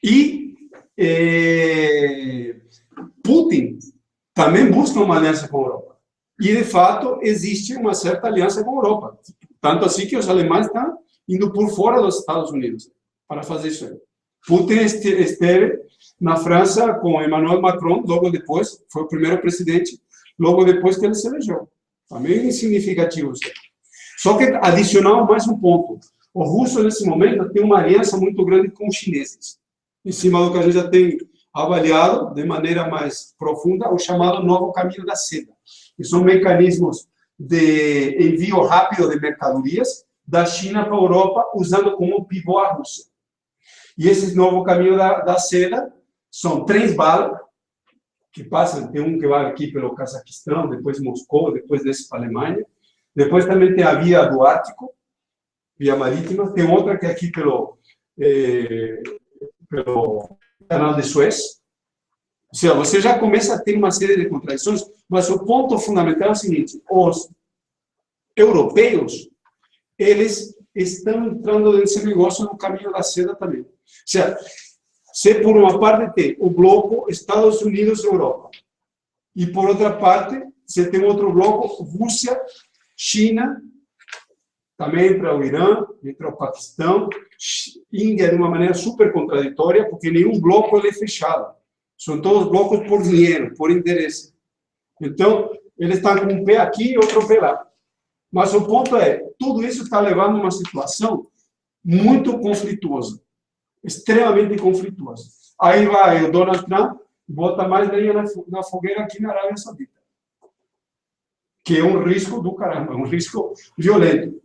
E Putin também busca uma aliança com a Europa. E, de fato, existe uma certa aliança com a Europa. Tanto assim que os alemães estão indo por fora dos Estados Unidos para fazer isso aí. Putin esteve na França com Emmanuel Macron, logo depois, foi o primeiro presidente, logo depois que ele se elegeu. Também é significativo isso. Só que adicionar mais um ponto. O russo, nesse momento, tem uma aliança muito grande com os chineses, em cima do que a gente já tem avaliado de maneira mais profunda, o chamado novo caminho da seda, que são mecanismos de envio rápido de mercadorias da China para a Europa, usando como pivô a Rússia. E esse novo caminho da seda são trens bala, que passam, tem um que vai aqui pelo Cazaquistão, depois Moscou, depois desce para a Alemanha. Depois também tem a via do Ártico, via marítima. Tem outra que é aqui pelo canal de Suez. Ou seja, você já começa a ter uma série de contradições, mas o ponto fundamental é o seguinte: os europeus, eles estão entrando nesse negócio no caminho da seda também. Ou seja, Você, por uma parte, tem o bloco Estados Unidos-Europa. E, por outra parte, você tem outro bloco, Rússia, China, também entra o Irã, entra o Paquistão, Índia de uma maneira super contraditória, porque nenhum bloco ele é fechado. São todos blocos por dinheiro, por interesse. Então, eles estão com um pé aqui e outro pé lá. Mas o ponto é, tudo isso está levando a uma situação muito conflituosa, extremamente conflituosa. Aí vai o Donald Trump, bota mais lenha na fogueira aqui na Arábia Saudita, que é um risco do caramba, um risco violento.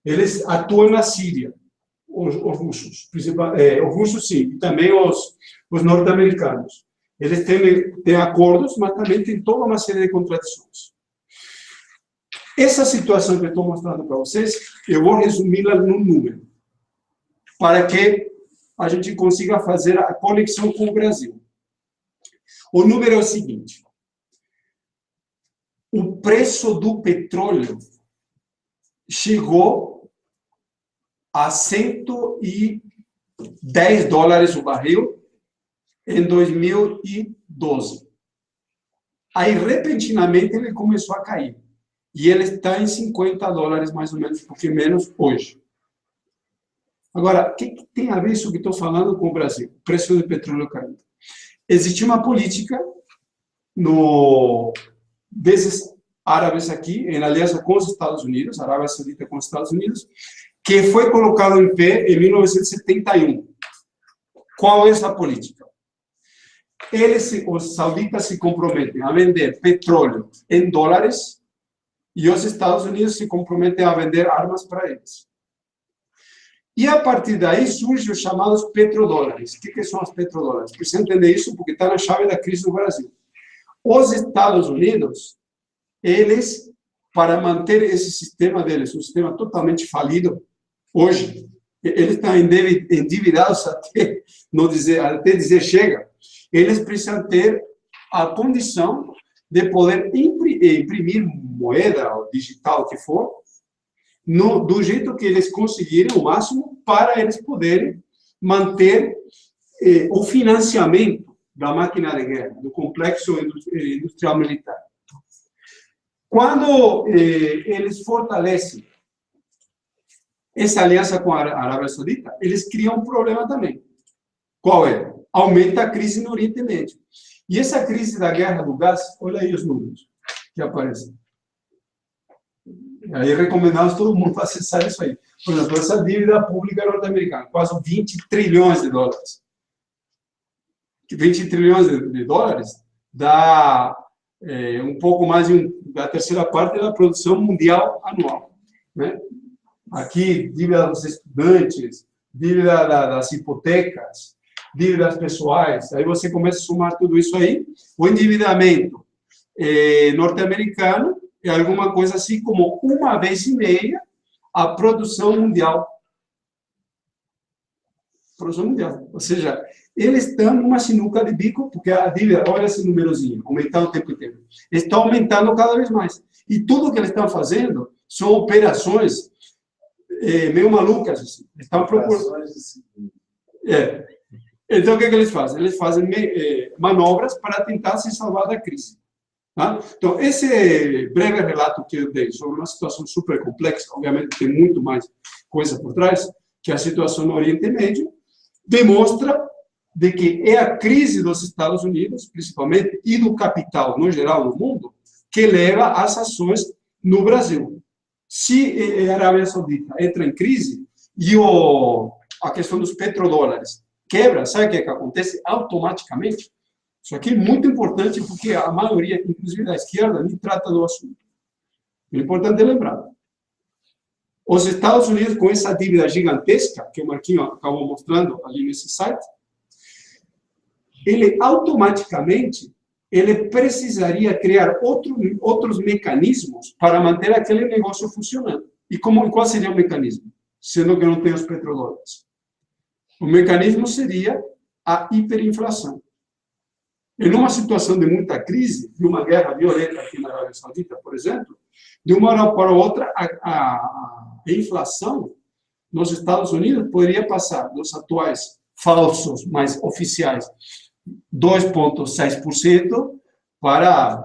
Eles atuam na Síria, os russos, os russos sim, e também os norte-americanos. Eles têm acordos, mas também tem toda uma série de contradições. Essa situação que eu estou mostrando para vocês, eu vou resumi-la num número, para que a gente consiga fazer a conexão com o Brasil. O número é o seguinte: o preço do petróleo chegou a $110 o barril em 2012. Aí, repentinamente, ele começou a cair. E ele está em $50, mais ou menos, um pouquinho menos hoje. Agora, o que tem a ver isso que estou falando com o Brasil? O preço do petróleo caindo. Existe uma política desses árabes aqui, em aliança com os Estados Unidos, a Arábia Saudita com os Estados Unidos, que foi colocado em pé em 1971. Qual é essa política? Os sauditas se comprometem a vender petróleo em dólares e os Estados Unidos se comprometem a vender armas para eles. E a partir daí surgem os chamados petrodólares. O que são os petrodólares? Precisa entender isso porque está na chave da crise do Brasil. Os Estados Unidos, eles, para manter esse sistema deles, um sistema totalmente falido, hoje, eles estão endividados até dizer chega, eles precisam ter a condição de poder imprimir moeda ou digital, o que for, do jeito que eles conseguirem o máximo para eles poderem manter o financiamento da máquina de guerra, do complexo industrial militar. Quando eles fortalecem essa aliança com a Arábia Saudita, eles criam um problema também. Qual é? Aumenta a crise no Oriente Médio. E essa crise da guerra do gás, olha aí os números que aparecem. Aí recomendamos todo mundo acessar isso aí. Por exemplo, essa dívida pública norte-americana, quase 20 trilhões de dólares. 20 trilhões de dólares dá um pouco mais da terceira parte da produção mundial anual. Né? Aqui, dívida dos estudantes, dívida das hipotecas, dívidas pessoais, aí você começa a somar tudo isso aí, o endividamento norte-americano é alguma coisa assim como 1,5 a produção mundial. Produção mundial. Ou seja, eles estão numa sinuca de bico, porque a dívida, olha esse númerozinho, aumentando o tempo inteiro. Está aumentando cada vez mais. E tudo que eles estão fazendo são operações meio malucas. Assim. Estão procurando. Então, o que eles fazem? Eles fazem manobras para tentar se salvar da crise. Tá? Então, esse breve relato que eu dei sobre uma situação super complexa, obviamente tem muito mais coisa por trás, que a situação no Oriente Médio, demonstra de que é a crise dos Estados Unidos, principalmente, e do capital, no geral, no mundo, que leva às ações no Brasil. Se a Arábia Saudita entra em crise e a questão dos petrodólares quebra, sabe o que acontece? Automaticamente. Isso aqui é muito importante porque a maioria, inclusive da esquerda, nem trata do assunto. É importante lembrar. Os Estados Unidos, com essa dívida gigantesca, que o Marquinho acabou mostrando ali nesse site, ele automaticamente precisaria criar outros mecanismos para manter aquele negócio funcionando. E qual seria o mecanismo? Sendo que não tem os petrodólares. O mecanismo seria a hiperinflação. E numa situação de muita crise, de uma guerra violenta aqui na Arábia Saudita, por exemplo, de uma hora para outra, a inflação nos Estados Unidos poderia passar dos atuais falsos, mas oficiais, 2,6% para,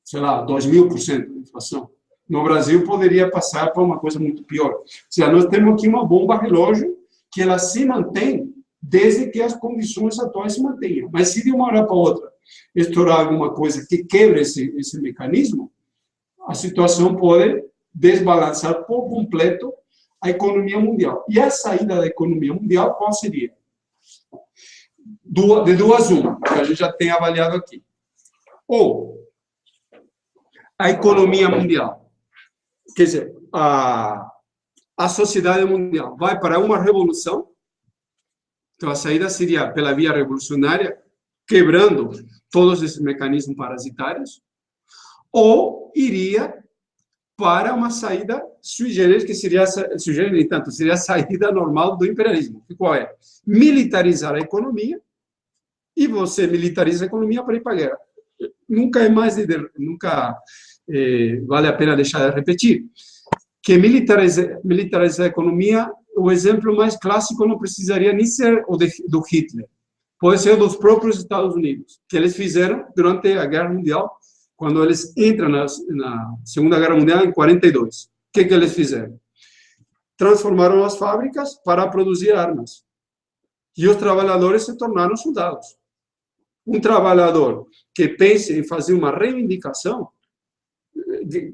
sei lá, 2.000% de inflação. No Brasil, poderia passar para uma coisa muito pior. Ou seja, nós temos aqui uma bomba relógio que ela se mantém desde que as condições atuais se mantenham. Mas se de uma hora para outra estourar alguma coisa que quebre esse mecanismo, a situação pode desbalançar por completo a economia mundial. E a saída da economia mundial, qual seria? De duas uma, que a gente já tem avaliado aqui. Ou a economia mundial, quer dizer, a sociedade mundial vai para uma revolução, então a saída seria pela via revolucionária, quebrando todos esses mecanismos parasitários, ou iria para uma saída sui generis, que seria, sui generis, entanto, seria a saída normal do imperialismo. E qual é? Militarizar a economia, e você militariza a economia para ir para a guerra. Nunca é mais, nunca vale a pena deixar de repetir, que militarizar a economia, o exemplo mais clássico não precisaria nem ser o do Hitler, pode ser dos próprios Estados Unidos, que eles fizeram durante a Guerra Mundial, quando eles entram na Segunda Guerra Mundial, em 42. O que eles fizeram? Transformaram as fábricas para produzir armas. E os trabalhadores se tornaram soldados. Um trabalhador que pense em fazer uma reivindicação,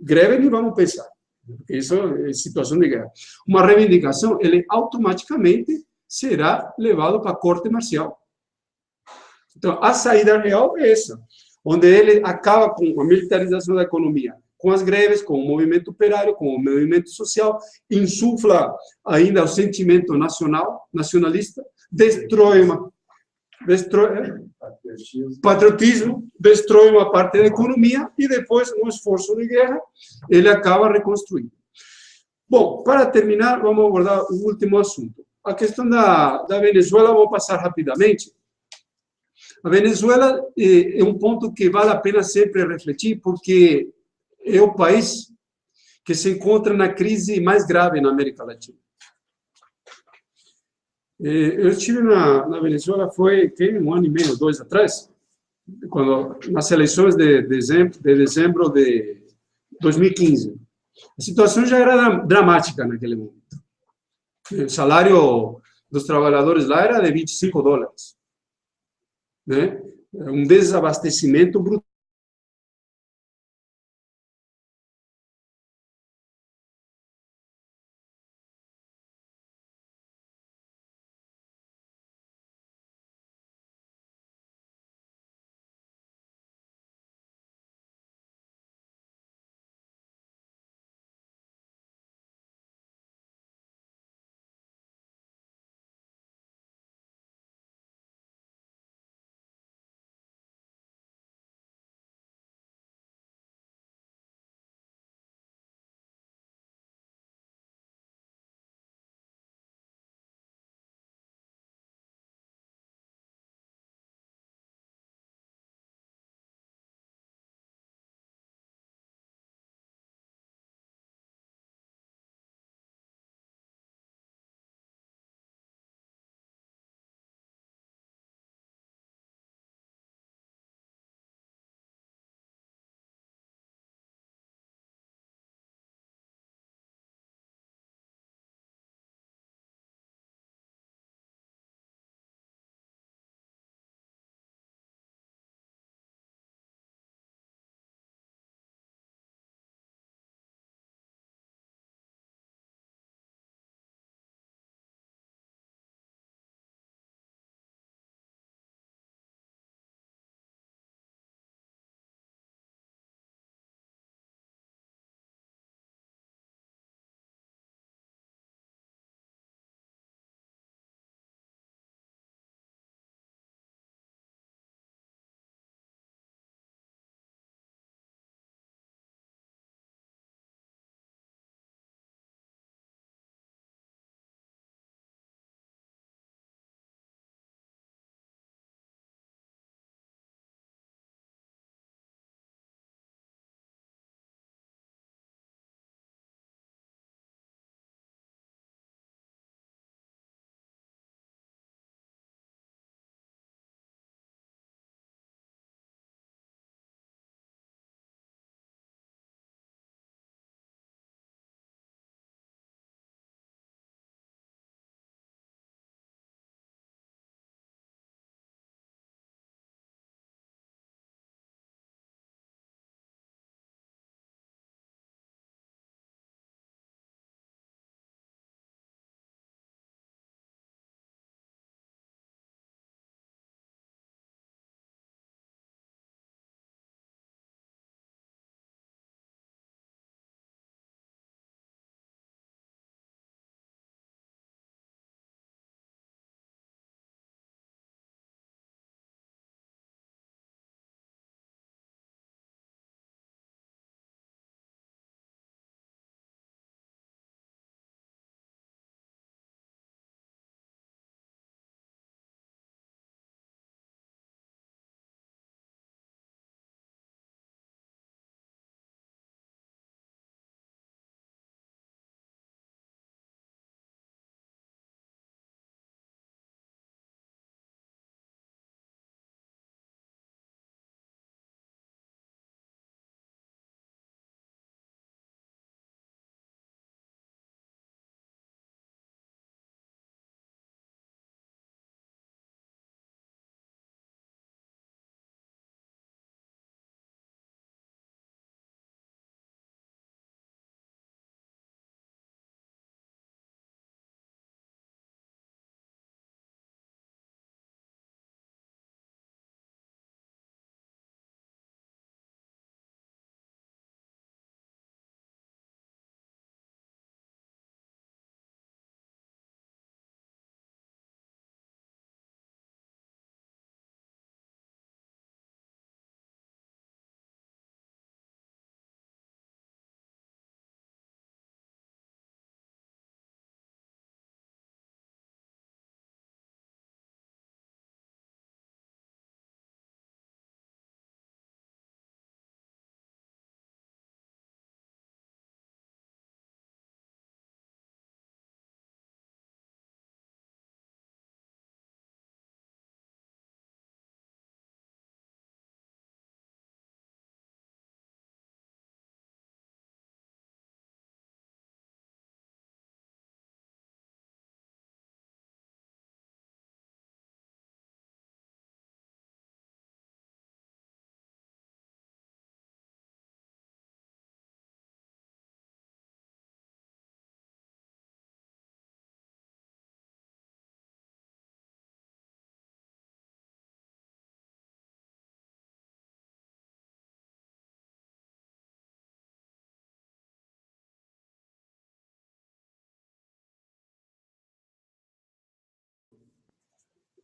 greve nem vamos pensar, porque isso é situação de guerra. Uma reivindicação, ele automaticamente será levado para a corte marcial. Então, a saída real é essa, onde ele acaba com a militarização da economia, com as greves, com o movimento operário, com o movimento social, insufla ainda o sentimento nacionalista, destrói patriotismo, destrói uma parte da economia e depois, no esforço de guerra, ele acaba reconstruindo. Bom, para terminar, vamos abordar o último assunto. A questão da Venezuela, vou passar rapidamente. A Venezuela é um ponto que vale a pena sempre refletir, porque é o país que se encontra na crise mais grave na América Latina. Eu estive na Venezuela, foi um ano e meio, 2 atrás, quando, nas eleições de dezembro de 2015. A situação já era dramática naquele momento. O salário dos trabalhadores lá era de $25, né? Um desabastecimento brutal.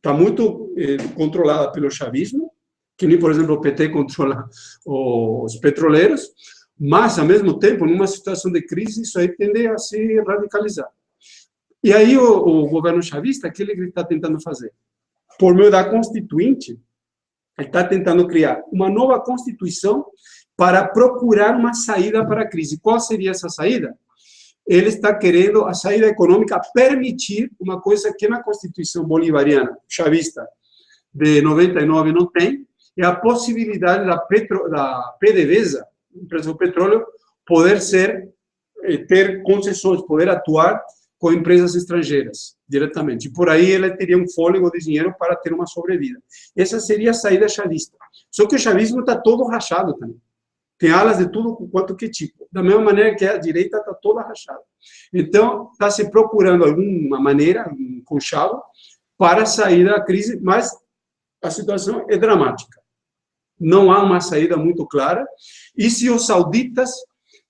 está muito controlada pelo chavismo, que nem, por exemplo, o PT controla os petroleiros, mas, ao mesmo tempo, numa situação de crise, isso aí tende a se radicalizar. E aí o governo chavista, o que ele está tentando fazer? Por meio da Constituinte, ele está tentando criar uma nova Constituição para procurar uma saída para a crise. Qual seria essa saída? Ele está querendo a saída econômica permitir uma coisa que na Constituição bolivariana, chavista, de 99 não tem, é a possibilidade da PDVSA, empresa do petróleo, poder ter concessões, poder atuar com empresas estrangeiras diretamente. E por aí ele teria um fôlego de dinheiro para ter uma sobrevida. Essa seria a saída chavista. Só que o chavismo está todo rachado também. Tem alas de tudo quanto que tipo. Da mesma maneira que a direita está toda rachada. Então, está se procurando alguma maneira, um conchavo, para sair da crise, mas a situação é dramática. Não há uma saída muito clara. E se os sauditas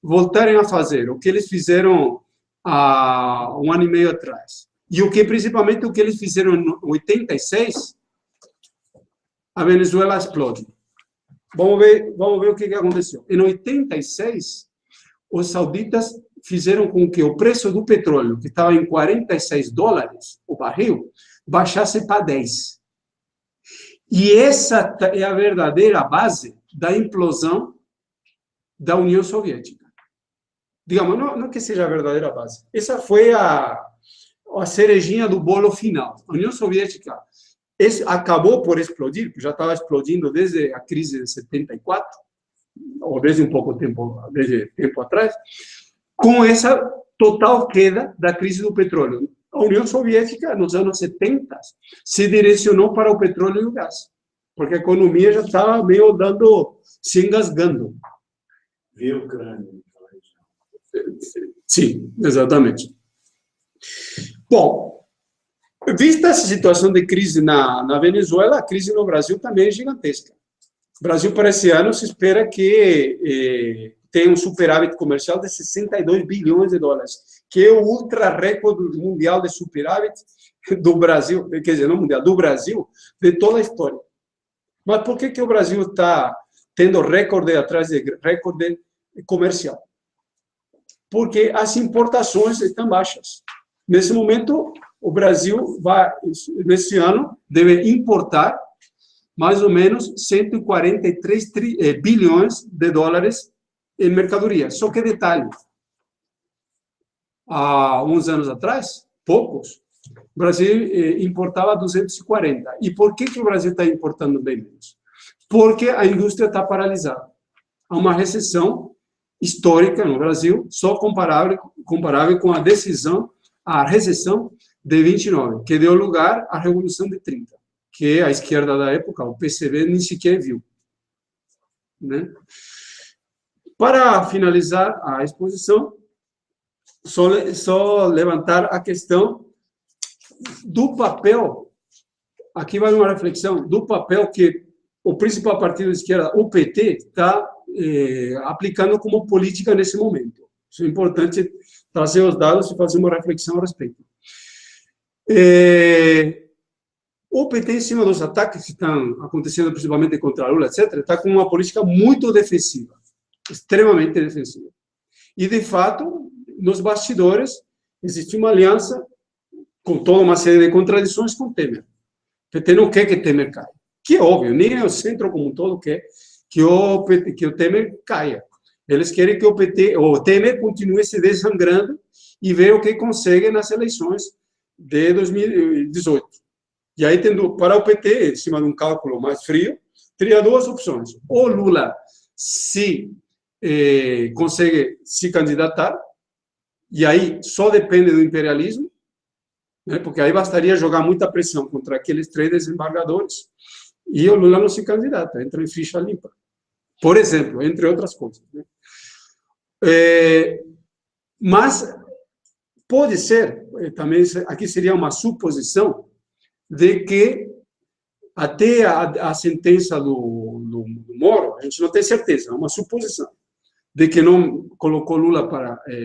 voltarem a fazer o que eles fizeram há um ano e meio atrás, e principalmente o que eles fizeram em 86, a Venezuela explode. Vamos ver o que aconteceu. Em 86, os sauditas fizeram com que o preço do petróleo, que estava em $46 o barril, baixasse para 10. E essa é a verdadeira base da implosão da União Soviética. Digamos, não que seja a verdadeira base. Essa foi a cerejinha do bolo final. A União Soviética acabou por explodir, porque já estava explodindo desde a crise de 74, ou desde tempo atrás, com essa total queda da crise do petróleo. A União Soviética, nos anos 70, se direcionou para o petróleo e o gás, porque a economia já estava meio se engasgando. Via Ucrânia. Sim, exatamente. Bom, vista essa situação de crise na Venezuela, a crise no Brasil também é gigantesca. O Brasil, para esse ano, se espera que tenha um superávit comercial de 62 bilhões de dólares, que é o ultra-recorde mundial de superávit do Brasil, quer dizer, não mundial, do Brasil, de toda a história. Mas por que o Brasil está tendo recorde atrás de recorde comercial? Porque as importações estão baixas. Nesse momento, o Brasil nesse ano, deve importar mais ou menos 143 bilhões de dólares em mercadoria. Só que detalhe, há uns anos atrás, poucos, o Brasil importava 240. E por que o Brasil está importando bem menos? Porque a indústria está paralisada. Há uma recessão histórica no Brasil, só comparável com a recessão de 29, que deu lugar à Revolução de 30, que a esquerda da época, o PCB, nem sequer viu. Né? Para finalizar a exposição, só levantar a questão do papel, aqui vai uma reflexão, do papel que o principal partido de esquerda, o PT, está aplicando como política nesse momento. Isso é importante trazer os dados e fazer uma reflexão a respeito. O PT, em cima dos ataques que estão acontecendo, principalmente contra Lula, etc., está com uma política muito defensiva, extremamente defensiva. E, de fato, nos bastidores, existe uma aliança com toda uma série de contradições com Temer. O PT não quer que Temer caia, que é óbvio, nem o centro como um todo quer que o Temer caia. Eles querem que o Temer continue se desangrando e ver o que consegue nas eleições de 2018. E aí, para o PT, em cima de um cálculo mais frio, teria duas opções. Ou Lula consegue se candidatar, e aí só depende do imperialismo, né, porque aí bastaria jogar muita pressão contra aqueles 3 desembargadores, e o Lula não se candidata, entra em ficha limpa. Por exemplo, entre outras coisas. Né? Mas pode ser, também aqui seria uma suposição, de que até a sentença do Moro, a gente não tem certeza, é uma suposição, de que não colocou Lula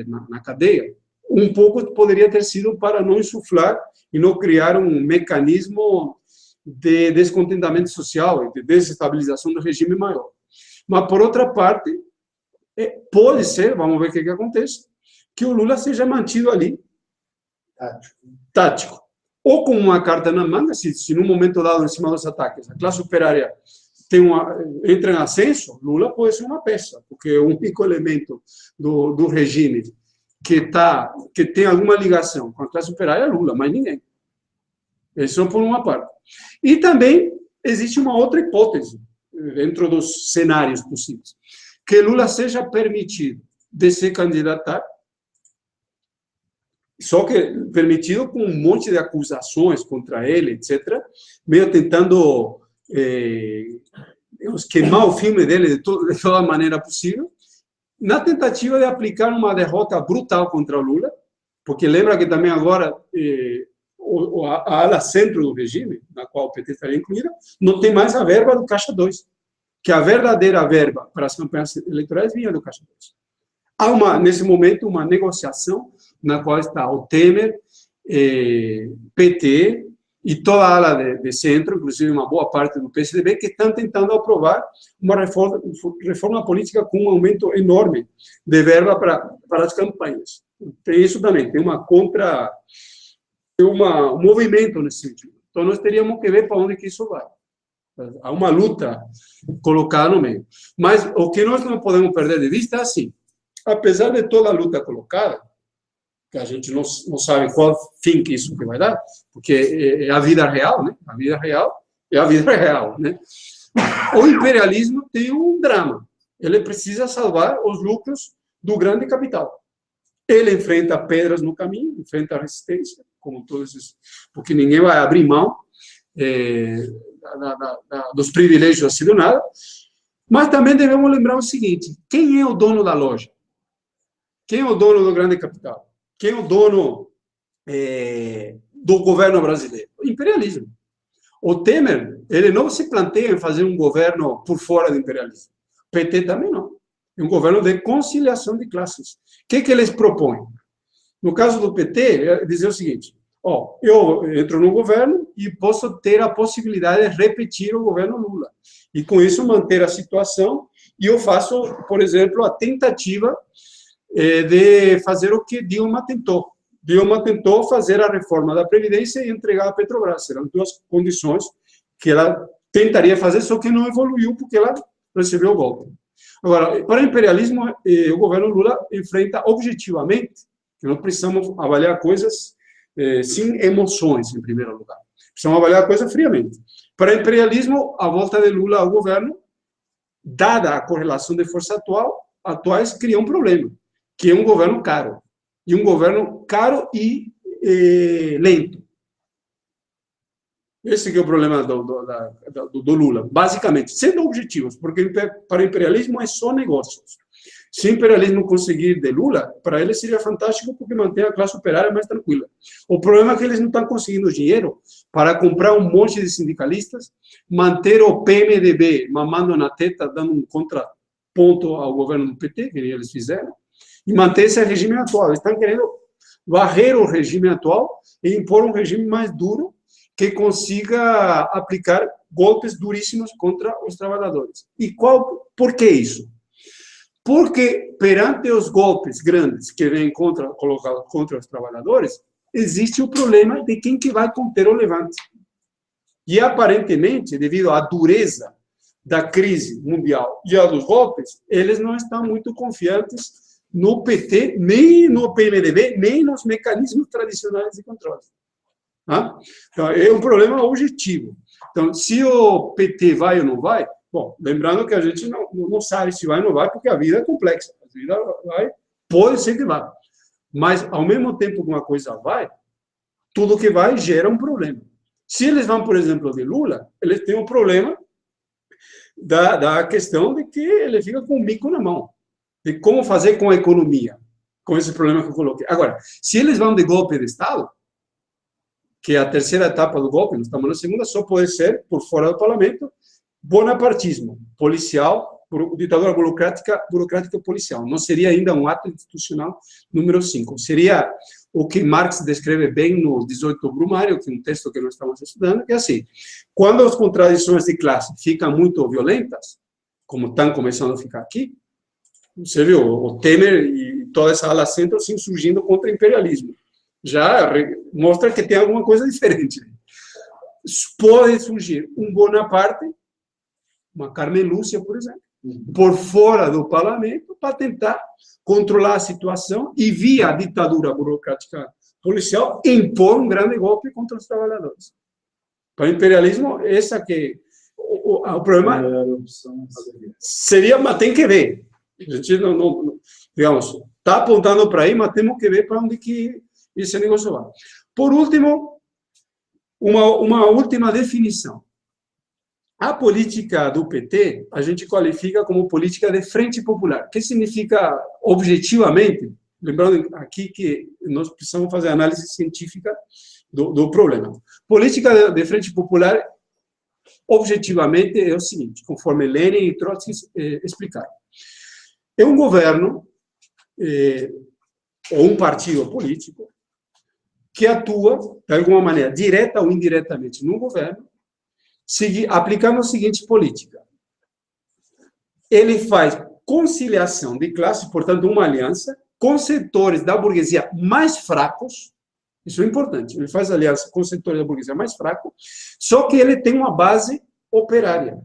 na cadeia, um pouco poderia ter sido para não insuflar e não criar um mecanismo de descontentamento social e de desestabilização do regime maior. Mas, por outra parte, pode ser, vamos ver o que acontece, que o Lula seja mantido ali, tático. Ou com uma carta na manga, se num momento dado, em cima dos ataques, a classe operária entra em ascenso, Lula pode ser uma peça, porque o único elemento do regime que tem alguma ligação com a classe operária é Lula, mas ninguém. Isso por uma parte. E também existe uma outra hipótese, dentro dos cenários possíveis, que Lula seja permitido de se candidatar, só que permitido com um monte de acusações contra ele, etc., meio tentando queimar o filme dele de toda maneira possível, na tentativa de aplicar uma derrota brutal contra o Lula, porque lembra que também agora a ala centro do regime, na qual o PT estaria incluída, não tem mais a verba do Caixa 2, que a verdadeira verba para as campanhas eleitorais vinha do Caixa 2. Há, nesse momento, uma negociação na qual está o Temer, PT e toda a ala de centro, inclusive uma boa parte do PSDB, que estão tentando aprovar uma reforma política com um aumento enorme de verba para as campanhas. Tem isso também, tem um movimento nesse sentido. Então, nós teríamos que ver para onde que isso vai. Há uma luta colocada no meio. Mas o que nós não podemos perder de vista é assim, apesar de toda a luta colocada, que a gente não sabe qual fim que isso vai dar, porque é a vida real, né? A vida real é a vida real, né? O imperialismo tem um drama. Ele precisa salvar os lucros do grande capital. Ele enfrenta pedras no caminho, enfrenta a resistência, como todos esses, porque ninguém vai abrir mão dos privilégios assim do nada. Mas também devemos lembrar o seguinte: quem é o dono da loja? Quem é o dono do grande capital? Quem é o dono do governo brasileiro? O imperialismo. O Temer, ele não se planteia em fazer um governo por fora do imperialismo. O PT também não. É um governo de conciliação de classes. O que eles propõem? No caso do PT, é dizer o seguinte: eu entro no governo e posso ter a possibilidade de repetir o governo Lula. E, com isso, manter a situação. E eu faço, por exemplo, a tentativa de fazer o que Dilma tentou. Dilma tentou fazer a reforma da Previdência e entregar a Petrobras. Eram duas condições que ela tentaria fazer, só que não evoluiu porque ela recebeu o golpe. Agora, para o imperialismo, o governo Lula enfrenta objetivamente, que nós precisamos avaliar coisas sem emoções, em primeiro lugar. Precisamos avaliar a coisa friamente. Para o imperialismo, a volta de Lula ao governo, dada a correlação de força atuais, cria um problema, que é um governo caro. E um governo caro e lento. Esse que é o problema do Lula, basicamente, sendo objetivos, porque para o imperialismo é só negócios. Se o imperialismo conseguir de Lula, para ele seria fantástico, porque mantém a classe operária mais tranquila. O problema é que eles não estão conseguindo dinheiro para comprar um monte de sindicalistas, manter o PMDB mamando na teta, dando um contraponto ao governo do PT, que eles fizeram, e manter esse regime atual. Eles estão querendo varrer o regime atual e impor um regime mais duro que consiga aplicar golpes duríssimos contra os trabalhadores. E por que isso? Porque, perante os golpes grandes que vêm colocados contra os trabalhadores, existe o problema de quem que vai conter o levante. E, aparentemente, devido à dureza da crise mundial e a dos golpes, eles não estão muito confiantes no PT, nem no PMDB, nem nos mecanismos tradicionais de controle. Então, é um problema objetivo. Então, se o PT vai ou não vai, bom, lembrando que a gente não sabe se vai ou não vai, porque a vida é complexa. A vida pode ser que vá. Mas, ao mesmo tempo que uma coisa vai, tudo que vai gera um problema. Se eles vão, por exemplo, de Lula, eles têm um problema da questão de que ele fica com o bico na mão, de como fazer com a economia, com esse problema que eu coloquei. Agora, se eles vão de golpe de Estado, que é a terceira etapa do golpe, nós estamos na segunda, só pode ser, por fora do parlamento, bonapartismo, policial, ditadura burocrática policial. Não seria ainda um ato institucional número 5. Seria o que Marx descreve bem no 18 Brumário, que é um texto que nós estamos estudando, que é assim, quando as contradições de classe ficam muito violentas, como estão começando a ficar aqui, você viu o Temer e toda essa ala centro se insurgindo contra o imperialismo. Já mostra que tem alguma coisa diferente. Pode surgir um Bonaparte, uma Carmen Lúcia, por exemplo, por fora do parlamento, para tentar controlar a situação e, via a ditadura burocrática policial, impor um grande golpe contra os trabalhadores. Para o imperialismo, essa que o problema seria, mas tem que ver. A gente não digamos, está apontando para aí, mas temos que ver para onde que esse negócio vai. Por último, uma última definição. A política do PT, a gente qualifica como política de frente popular. O que significa, objetivamente, lembrando aqui que nós precisamos fazer análise científica do problema. Política de frente popular, objetivamente, é o seguinte, conforme Lenin e Trotsky explicaram. É um governo, ou um partido político, que atua, de alguma maneira, direta ou indiretamente no governo, aplicando a seguinte política. Ele faz conciliação de classe, portanto, uma aliança, com setores da burguesia mais fracos, isso é importante, ele faz aliança com setores da burguesia mais fracos, só que ele tem uma base operária,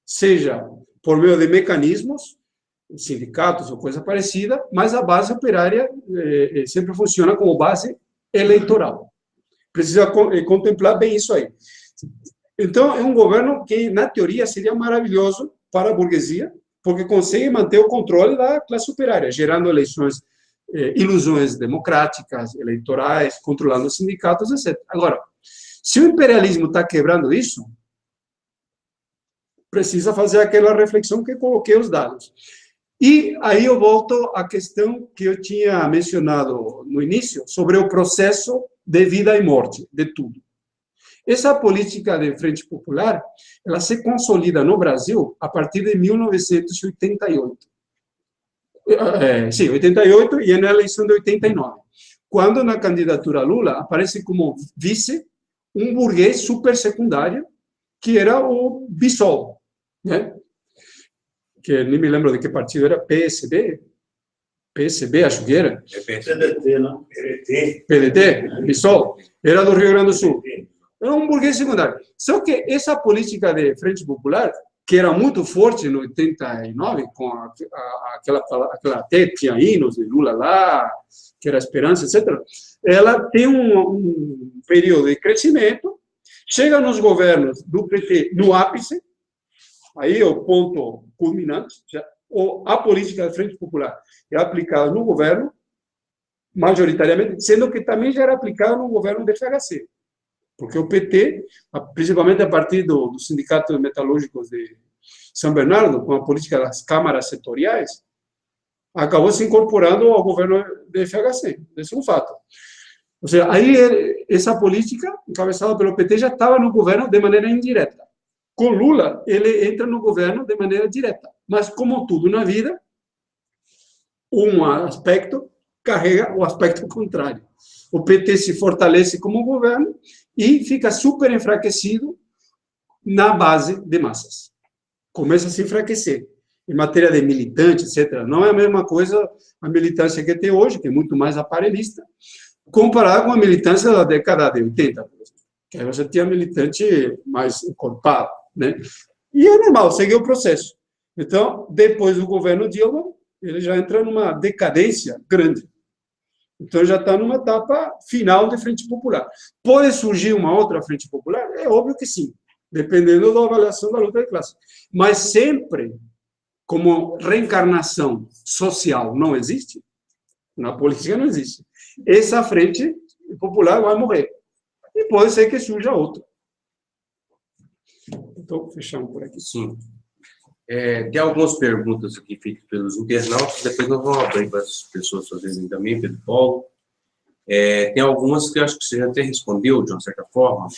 seja por meio de mecanismos, sindicatos ou coisa parecida, mas a base operária sempre funciona como base eleitoral. Precisa contemplar bem isso aí. Então, é um governo que, na teoria, seria maravilhoso para a burguesia, porque consegue manter o controle da classe operária, gerando eleições, ilusões democráticas, eleitorais, controlando os sindicatos, etc. Agora, se o imperialismo está quebrando isso, precisa fazer aquela reflexão que coloquei os dados. E aí eu volto à questão que eu tinha mencionado no início, sobre o processo de vida e morte, de tudo. Essa política de frente popular, ela se consolida no Brasil a partir de 1988. Sim, 88 e na eleição de 89. Quando na candidatura Lula aparece como vice um burguês super secundário, que era o Bissol, né? Que nem me lembro de que partido era, PSB, acho que era. PDT, não? PDT, Bissol, era do Rio Grande do Sul. Era um burguês secundário. Só que essa política de frente popular, que era muito forte no 89, com aquela até tinha hinos de Lula lá, que era a esperança, etc., ela tem um período de crescimento, chega nos governos do PT no ápice, aí é o ponto culminante, a política de frente popular é aplicada no governo, majoritariamente, sendo que também já era aplicada no governo do FHC. Porque o PT, principalmente a partir dos sindicatos metalúrgicos de São Bernardo, com a política das câmaras setoriais, acabou se incorporando ao governo do FHC. Esse é um fato. Ou seja, aí essa política, encabeçada pelo PT, já estava no governo de maneira indireta. Com Lula, ele entra no governo de maneira direta. Mas, como tudo na vida, um aspecto carrega o aspecto contrário. O PT se fortalece como governo e fica super enfraquecido na base de massas. Começa a se enfraquecer. Em matéria de militante, etc., não é a mesma coisa a militância que tem hoje, que é muito mais aparelhista, comparada com a militância da década de 80, por exemplo. Que aí você tinha militante mais encorpado, né? E é normal, seguir o processo. Então, depois do governo Dilma, ele já entra numa decadência grande. Então, já está numa etapa final de frente popular. Pode surgir uma outra frente popular? É óbvio que sim, dependendo da avaliação da luta de classe. Mas sempre, como reencarnação social não existe, na política não existe, essa frente popular vai morrer. E pode ser que surja outra. Então, fechamos por aqui. Sim. Tem algumas perguntas aqui feitas pelos internautas, depois nós vamos abrir para as pessoas fazerem também, Pedro Paulo. Tem algumas que eu acho que você já até respondeu, de uma certa forma.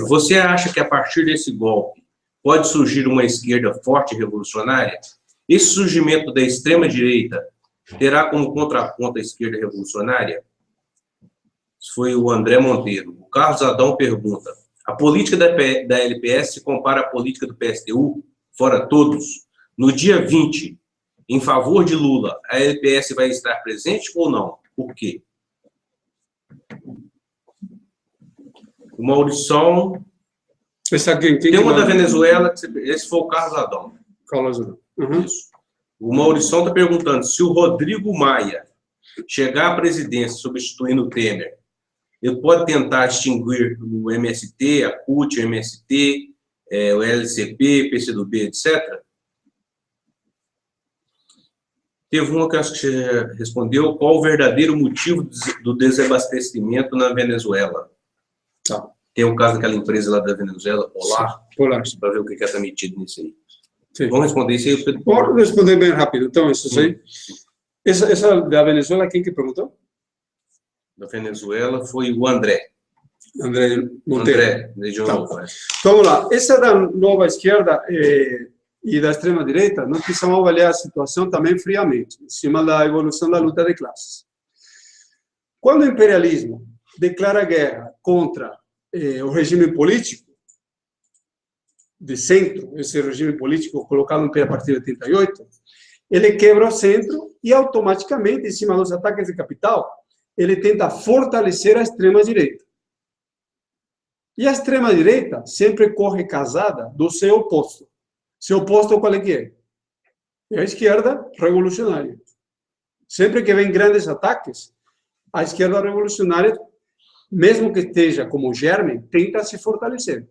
Você acha que a partir desse golpe pode surgir uma esquerda forte e revolucionária? Esse surgimento da extrema-direita terá como contraponto a esquerda revolucionária? Isso foi o André Monteiro. O Carlos Adão pergunta: a política da LPS se compara à política do PSTU, fora todos? No dia 20, em favor de Lula, a LPS vai estar presente ou não? Por quê? O Maurição... Tem uma da Venezuela, esse foi o Carlos Adão. Carlos Adão. Uhum. Isso. O Maurição está perguntando se o Rodrigo Maia chegar à presidência substituindo o Temer, ele pode tentar extinguir o MST, a CUT, o MST, o LCP, PCdoB, etc. Teve uma que eu acho que você respondeu: qual o verdadeiro motivo do desabastecimento na Venezuela? Tá. Tem o caso daquela empresa lá da Venezuela, Polar, Polar, para ver o que está metido nisso aí. Sim. Vamos responder isso aí? Vou responder bem rápido. Então, isso aí. Essa da Venezuela, quem que perguntou? Da Venezuela foi o André. André Monteiro. André, Legião Tá. Nova. Então, vamos lá. Essa da nova esquerda e da extrema direita, nós precisamos avaliar a situação também friamente, em cima da evolução da luta de classes. Quando o imperialismo declara guerra contra o regime político de centro, esse regime político colocado a partir de 88, ele quebra o centro e automaticamente, em cima dos ataques de capital, ele tenta fortalecer a extrema-direita. E a extrema-direita sempre corre casada do seu oposto. Seu oposto qual é que é? É a esquerda revolucionária. Sempre que vem grandes ataques, a esquerda revolucionária, mesmo que esteja como germe, tenta se fortalecer.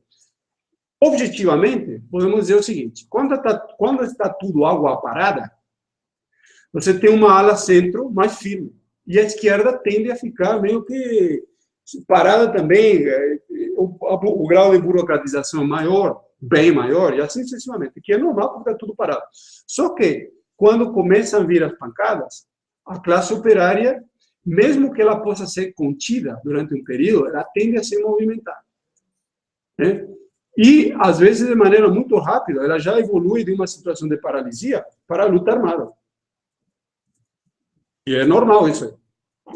Objetivamente, podemos dizer o seguinte: quando está tudo água parada, você tem uma ala centro mais firme. E a esquerda tende a ficar meio que parada também, o grau de burocratização maior, bem maior, e assim sucessivamente, que é normal porque está tudo parado. Só que, quando começam a vir as pancadas, a classe operária, mesmo que ela possa ser contida durante um período, ela tende a se movimentar. Né? E, às vezes, de maneira muito rápida, ela já evolui de uma situação de paralisia para a luta armada. E é normal isso.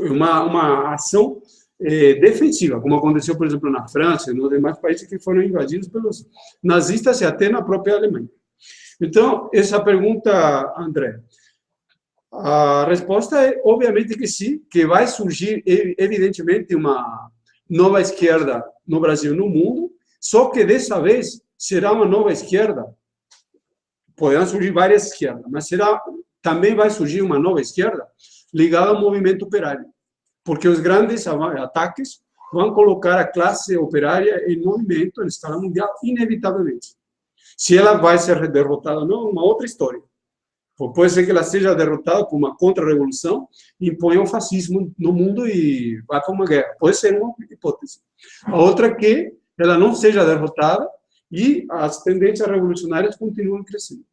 É uma ação defensiva, como aconteceu, por exemplo, na França e nos demais países que foram invadidos pelos nazistas e até na própria Alemanha. Então, essa pergunta, André, a resposta é, obviamente, que sim, que vai surgir, evidentemente, uma nova esquerda no Brasil e no mundo, só que, dessa vez, será uma nova esquerda. Poderão surgir várias esquerdas, mas também vai surgir uma nova esquerda ligada ao movimento operário, porque os grandes ataques vão colocar a classe operária em movimento em escala mundial, inevitavelmente. Se ela vai ser derrotada ou não, é uma outra história. Pode ser que ela seja derrotada por uma contra-revolução, imponha o fascismo no mundo e vá para uma guerra. Pode ser uma hipótese. A outra é que ela não seja derrotada e as tendências revolucionárias continuam crescendo.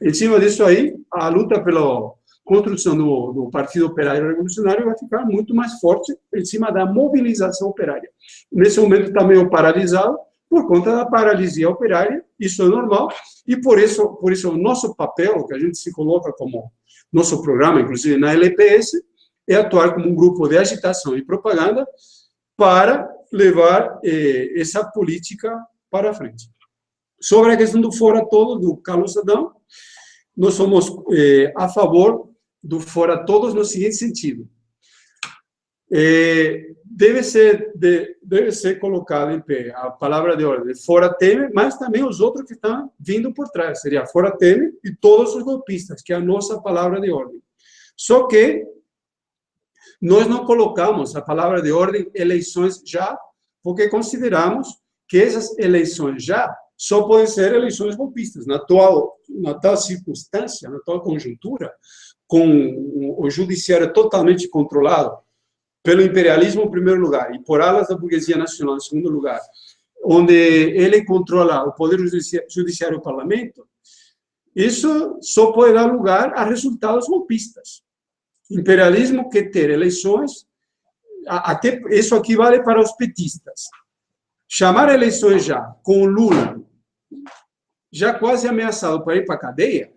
Em cima disso aí, a luta pela construção do Partido Operário Revolucionário vai ficar muito mais forte em cima da mobilização operária. Nesse momento está meio paralisado por conta da paralisia operária, isso é normal, e por isso o nosso papel, que a gente se coloca como nosso programa, inclusive na LPS, é atuar como um grupo de agitação e propaganda para levar essa política para frente. Sobre a questão do fora todos, do Carlos Adão, nós somos a favor do fora todos no seguinte sentido: deve ser colocado em pé a palavra de ordem fora Temer, mas também os outros que estão vindo por trás, seria fora Temer e todos os golpistas, que é a nossa palavra de ordem. Só que nós não colocamos a palavra de ordem eleições já, porque consideramos que essas eleições já só podem ser eleições golpistas. Na tal circunstância, na tal conjuntura, com o judiciário totalmente controlado pelo imperialismo em primeiro lugar e por alas da burguesia nacional em segundo lugar, onde ele controla o poder judiciário e o parlamento, isso só pode dar lugar a resultados golpistas. Imperialismo quer ter eleições, até isso aqui vale para os petistas. Chamar eleições já, com Lula já quase ameaçado para ir para a cadeia,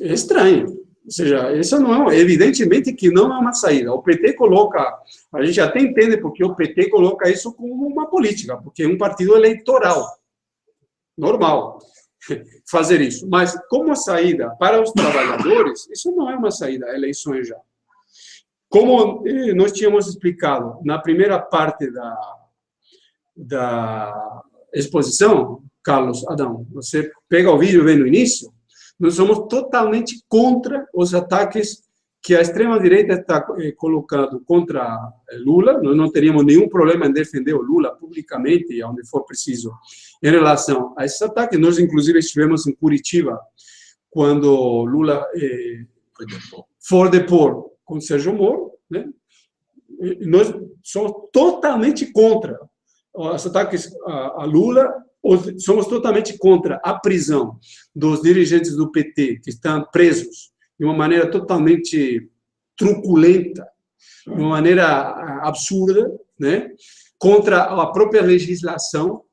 é estranho. Ou seja, isso não é, evidentemente que não é uma saída. O PT coloca, a gente até entende porque o PT coloca isso como uma política, porque é um partido eleitoral, normal fazer isso. Mas como saída para os trabalhadores, isso não é uma saída, eleições já. Como nós tínhamos explicado na primeira parte da exposição, Carlos Adão, você pega o vídeo e vê no início, nós somos totalmente contra os ataques que a extrema-direita está colocando contra Lula. Nós não teríamos nenhum problema em defender o Lula publicamente e onde for preciso em relação a esses ataques. Nós, inclusive, estivemos em Curitiba quando Lula foi depor com Sérgio Moro, né? E nós somos totalmente contra os ataques a Lula. Somos totalmente contra a prisão dos dirigentes do PT, que estão presos de uma maneira totalmente truculenta, de uma maneira absurda, né? Contra a própria legislação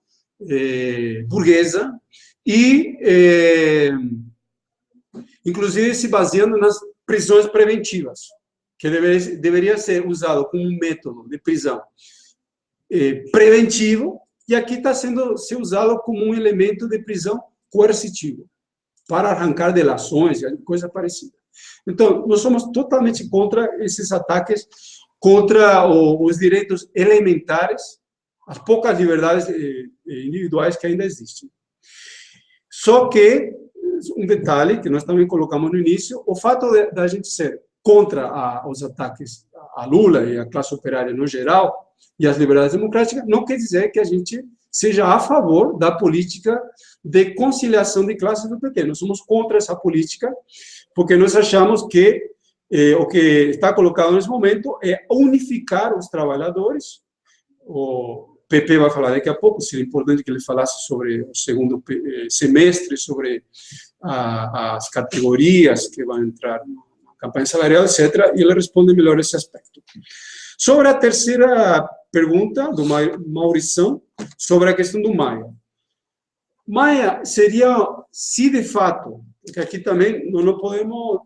burguesa e, inclusive, se baseando nas prisões preventivas, que deveria ser usado como um método de prisão preventivo, e aqui está sendo usado como um elemento de prisão coercitivo, para arrancar delações, coisa parecida. Então, nós somos totalmente contra esses ataques contra os direitos elementares, as poucas liberdades individuais que ainda existem. Só que, um detalhe que nós também colocamos no início, o fato da gente ser contra os ataques a Lula e a classe operária no geral, e as liberdades democráticas, não quer dizer que a gente seja a favor da política de conciliação de classes do PT. Nós somos contra essa política, porque nós achamos que o que está colocado nesse momento é unificar os trabalhadores. O PP vai falar daqui a pouco, seria importante que ele falasse sobre o segundo semestre, sobre as categorias que vão entrar na campanha salarial, etc., e ele responde melhor esse aspecto. Sobre a terceira pergunta, do Maurição, sobre a questão do Maia. Maia seria, se de fato, porque aqui também nós não podemos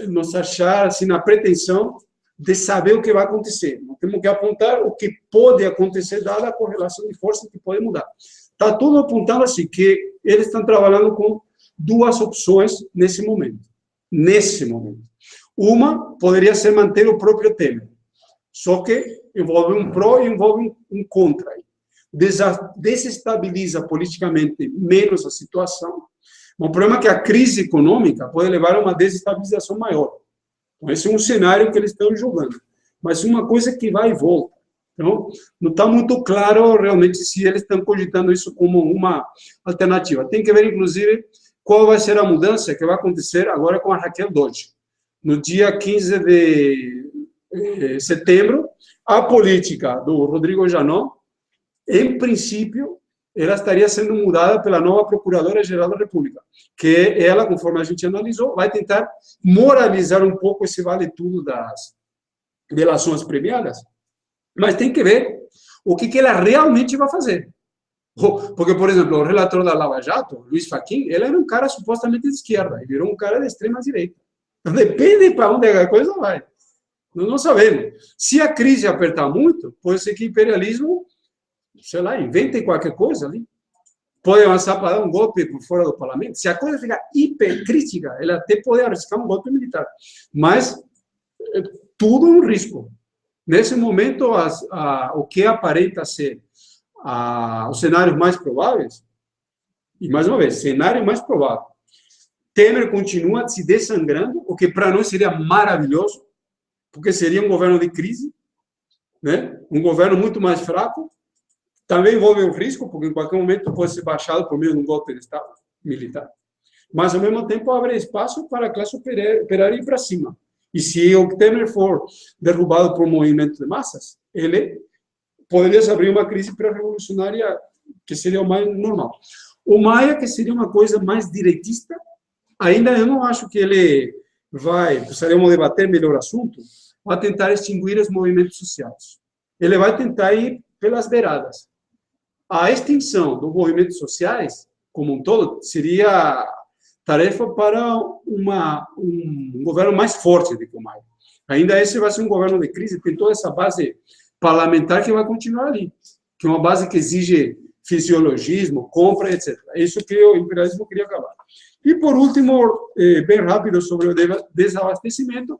nos achar assim, na pretensão de saber o que vai acontecer. Nós temos que apontar o que pode acontecer, dada a correlação de forças que pode mudar. Está tudo apontando assim, que eles estão trabalhando com duas opções nesse momento. Nesse momento. Uma poderia ser manter o próprio Temer. Só que envolve um pró e envolve um contra. Desestabiliza politicamente menos a situação. O problema é que a crise econômica pode levar a uma desestabilização maior. Então, esse é um cenário que eles estão jogando. Mas uma coisa que vai e volta. Então, não está muito claro realmente se eles estão cogitando isso como uma alternativa. Tem que ver, inclusive, qual vai ser a mudança que vai acontecer agora com a Raquel Dodge. No dia 15 de setembro, a política do Rodrigo Janot, em princípio, ela estaria sendo mudada pela nova Procuradora-Geral da República, que ela, conforme a gente analisou, vai tentar moralizar um pouco esse vale-tudo das delações premiadas, mas tem que ver o que ela realmente vai fazer. Porque, por exemplo, o relator da Lava Jato, Luiz Fachin, ele era um cara supostamente de esquerda, e virou um cara de extrema-direita. Então, depende para onde a coisa vai. Nós não sabemos. Se a crise apertar muito, pode ser que o imperialismo, sei lá, invente qualquer coisa ali. Pode avançar para dar um golpe por fora do parlamento. Se a coisa ficar hipercrítica, ele até pode arriscar um golpe militar. Mas tudo é um risco. Nesse momento, o que aparenta ser os cenários mais prováveis, e mais uma vez, cenário mais provável, Temer continua se dessangrando, o que para nós seria maravilhoso, porque seria um governo de crise, né? Um governo muito mais fraco. Também envolve um risco, porque em qualquer momento pode ser baixado por meio de um golpe de Estado militar. Mas, ao mesmo tempo, abre espaço para a classe operária ir para cima. E se o Temer for derrubado por um movimento de massas, ele poderia abrir uma crise pré-revolucionária que seria o mais normal. O Maia, que seria uma coisa mais direitista, ainda eu não acho que ele precisaríamos debater melhor o assunto, vai tentar extinguir os movimentos sociais. Ele vai tentar ir pelas beiradas. A extinção dos movimentos sociais, como um todo, estaria tarefa para um governo mais forte do que o Maia. Ainda esse vai ser um governo de crise, tem toda essa base parlamentar que vai continuar ali, que é uma base que exige fisiologismo, compra, etc. É isso que o imperialismo queria acabar. E, por último, bem rápido, sobre o desabastecimento,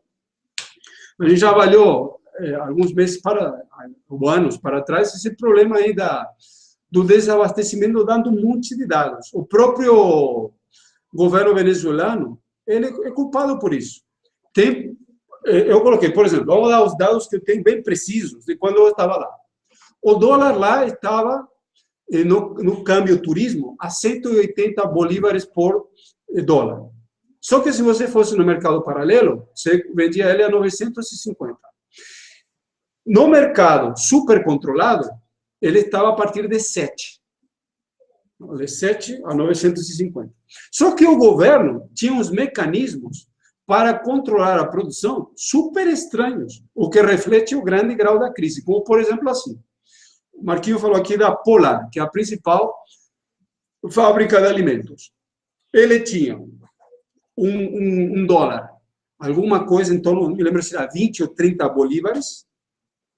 a gente já avaliou alguns meses ou anos para trás esse problema aí do desabastecimento, dando um monte de dados. O próprio governo venezuelano, ele é culpado por isso. Eu coloquei, por exemplo, vamos dar os dados que eu tenho bem precisos de quando eu estava lá. O dólar lá estava, no câmbio turismo, a 180 bolívares por dólar. Só que se você fosse no mercado paralelo, você vendia ele a 950. No mercado super controlado, ele estava a partir de 7. De 7 a 950. Só que o governo tinha uns mecanismos para controlar a produção super estranhos, o que reflete o grande grau da crise, como, por exemplo, assim. O Marquinho falou aqui da Polar, que é a principal fábrica de alimentos. Ele tinha um dólar, alguma coisa em torno, não me lembro se era 20 ou 30 bolívares,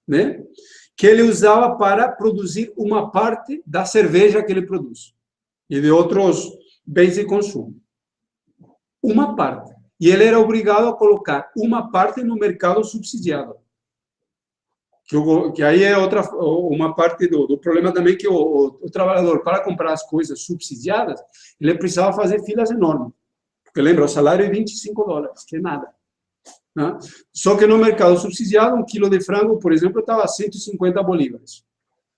né? Que ele usava para produzir uma parte da cerveja que ele produz e de outros bens de consumo. Uma parte. E ele era obrigado a colocar uma parte no mercado subsidiado. Que aí é uma parte do problema também, que o trabalhador, para comprar as coisas subsidiadas, ele precisava fazer filas enormes. Porque lembra, o salário é $25, que é nada. Né? Só que no mercado subsidiado, um quilo de frango, por exemplo, estava a 150 bolívares,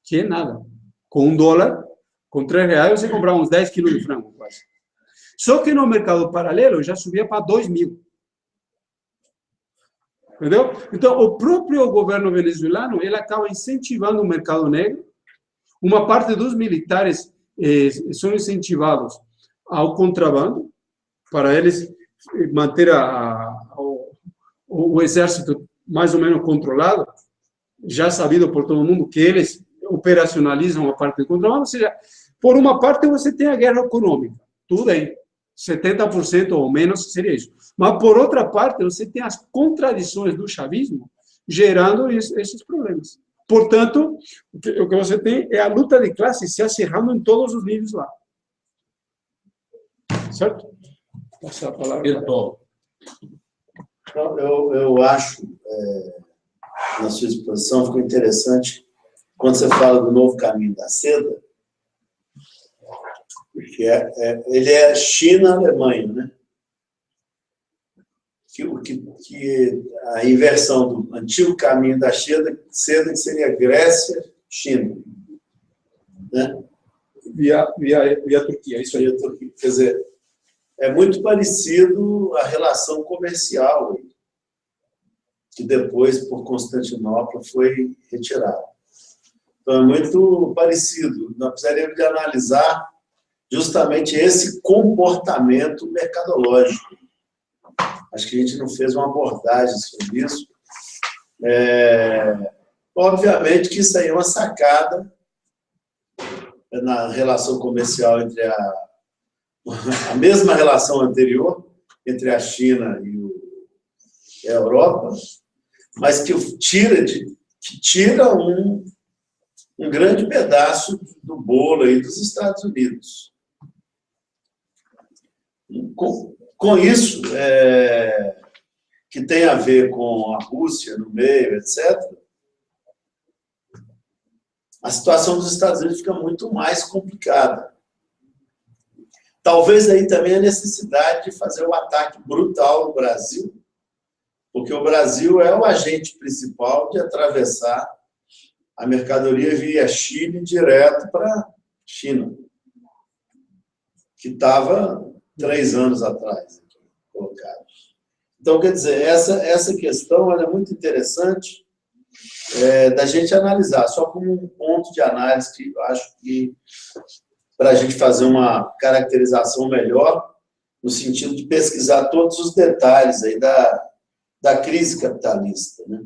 que é nada. Com $1, com R$3, você comprava uns 10 quilos de frango, quase. Só que no mercado paralelo já subia para 2.000. Entendeu? Então, o próprio governo venezuelano, ele acaba incentivando o mercado negro. Uma parte dos militares são incentivados ao contrabando, para eles manter o exército mais ou menos controlado, já sabido por todo mundo que eles operacionalizam a parte do contrabando. Ou seja, por uma parte você tem a guerra econômica, tudo aí, 70% ou menos seria isso. Mas, por outra parte, você tem as contradições do chavismo gerando esses problemas. Portanto, o que você tem é a luta de classe se acirrando em todos os níveis lá. Certo? Passar a palavra. Eu acho, na sua exposição, ficou interessante quando você fala do novo caminho da seda, porque ele é China-Alemanha, né? Que a inversão do antigo caminho da seda, que seria Grécia-China, né? Via Turquia, isso aí. Quer dizer, é muito parecido a relação comercial, que depois, por Constantinopla, foi retirada. Então, é muito parecido. Nós precisaríamos de analisar justamente esse comportamento mercadológico. Acho que a gente não fez uma abordagem sobre isso. Obviamente que isso aí é uma sacada na relação comercial entre a mesma relação anterior entre a China e a Europa, mas que tira um grande pedaço do bolo aí dos Estados Unidos. Com isso, que tem a ver com a Rússia no meio, etc., a situação dos Estados Unidos fica muito mais complicada. Talvez aí também a necessidade de fazer um ataque brutal no Brasil, porque o Brasil é o agente principal de atravessar a mercadoria via Chile direto para a China, que estava 3 anos atrás colocado. Então, quer dizer, essa questão ela é muito interessante da gente analisar, só como um ponto de análise que eu acho que para a gente fazer uma caracterização melhor, no sentido de pesquisar todos os detalhes aí da crise capitalista, né?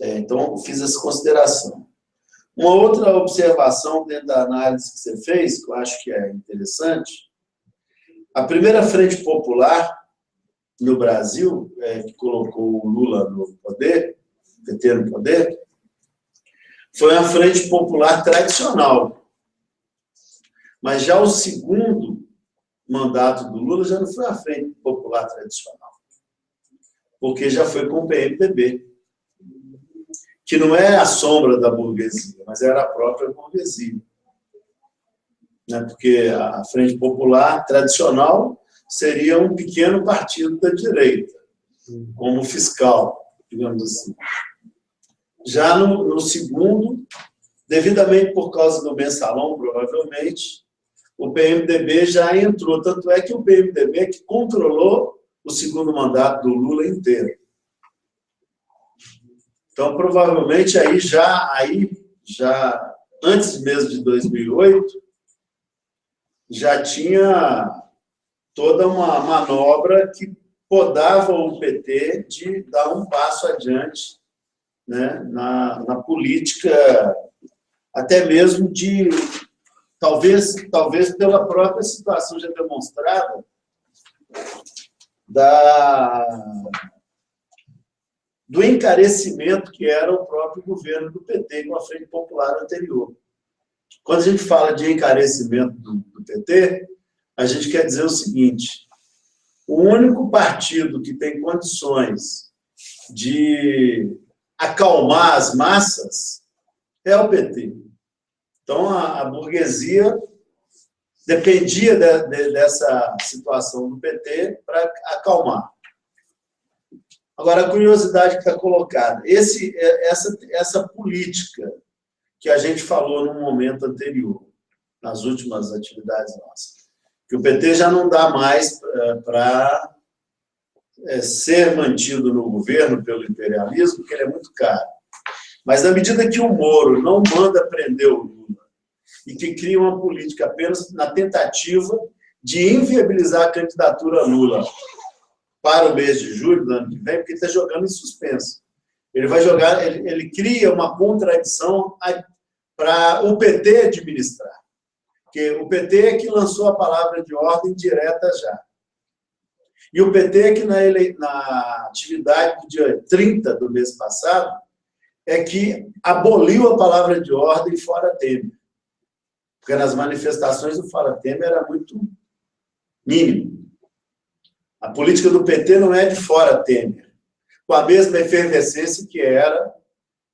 Então, fiz essa consideração. Uma outra observação dentro da análise que você fez, que eu acho que é interessante, A primeira frente popular no Brasil, que colocou o Lula no poder, o PT no poder, foi uma frente popular tradicional. Mas já o segundo mandato do Lula já não foi uma frente popular tradicional, porque já foi com o PMDB, que não é a sombra da burguesia, mas era a própria burguesia. Né? Porque a frente popular tradicional seria um pequeno partido da direita, como fiscal, digamos assim. Já no segundo, devidamente por causa do mensalão, provavelmente, o PMDB já entrou. Tanto é que o PMDB que controlou o segundo mandato do Lula inteiro. Então, provavelmente, aí já antes mesmo de 2008, já tinha toda uma manobra que podava o PT de dar um passo adiante, né, na política, até mesmo de, talvez pela própria situação já demonstrada, do encarecimento que era o próprio governo do PT com a Frente Popular anterior. Quando a gente fala de encarecimento do PT, a gente quer dizer o seguinte: o único partido que tem condições de acalmar as massas é o PT. Então, a burguesia dependia dessa situação do PT para acalmar. Agora, a curiosidade que está colocada, essa política que a gente falou no momento anterior, nas últimas atividades nossas, que o PT já não dá mais para ser mantido no governo pelo imperialismo, porque ele é muito caro. Mas, na medida que o Moro não manda prender o Lula e que cria uma política apenas na tentativa de inviabilizar a candidatura Lula para o mês de julho do ano que vem, porque ele está jogando em suspenso. Ele cria uma contradição para o PT administrar. Porque o PT é que lançou a palavra de ordem direta já. E o PT é que na atividade do dia 30 do mês passado é que aboliu a palavra de ordem fora Temer. Porque nas manifestações o fora Temer era muito mínimo. A política do PT não é de fora Temer, com a mesma efervescência que era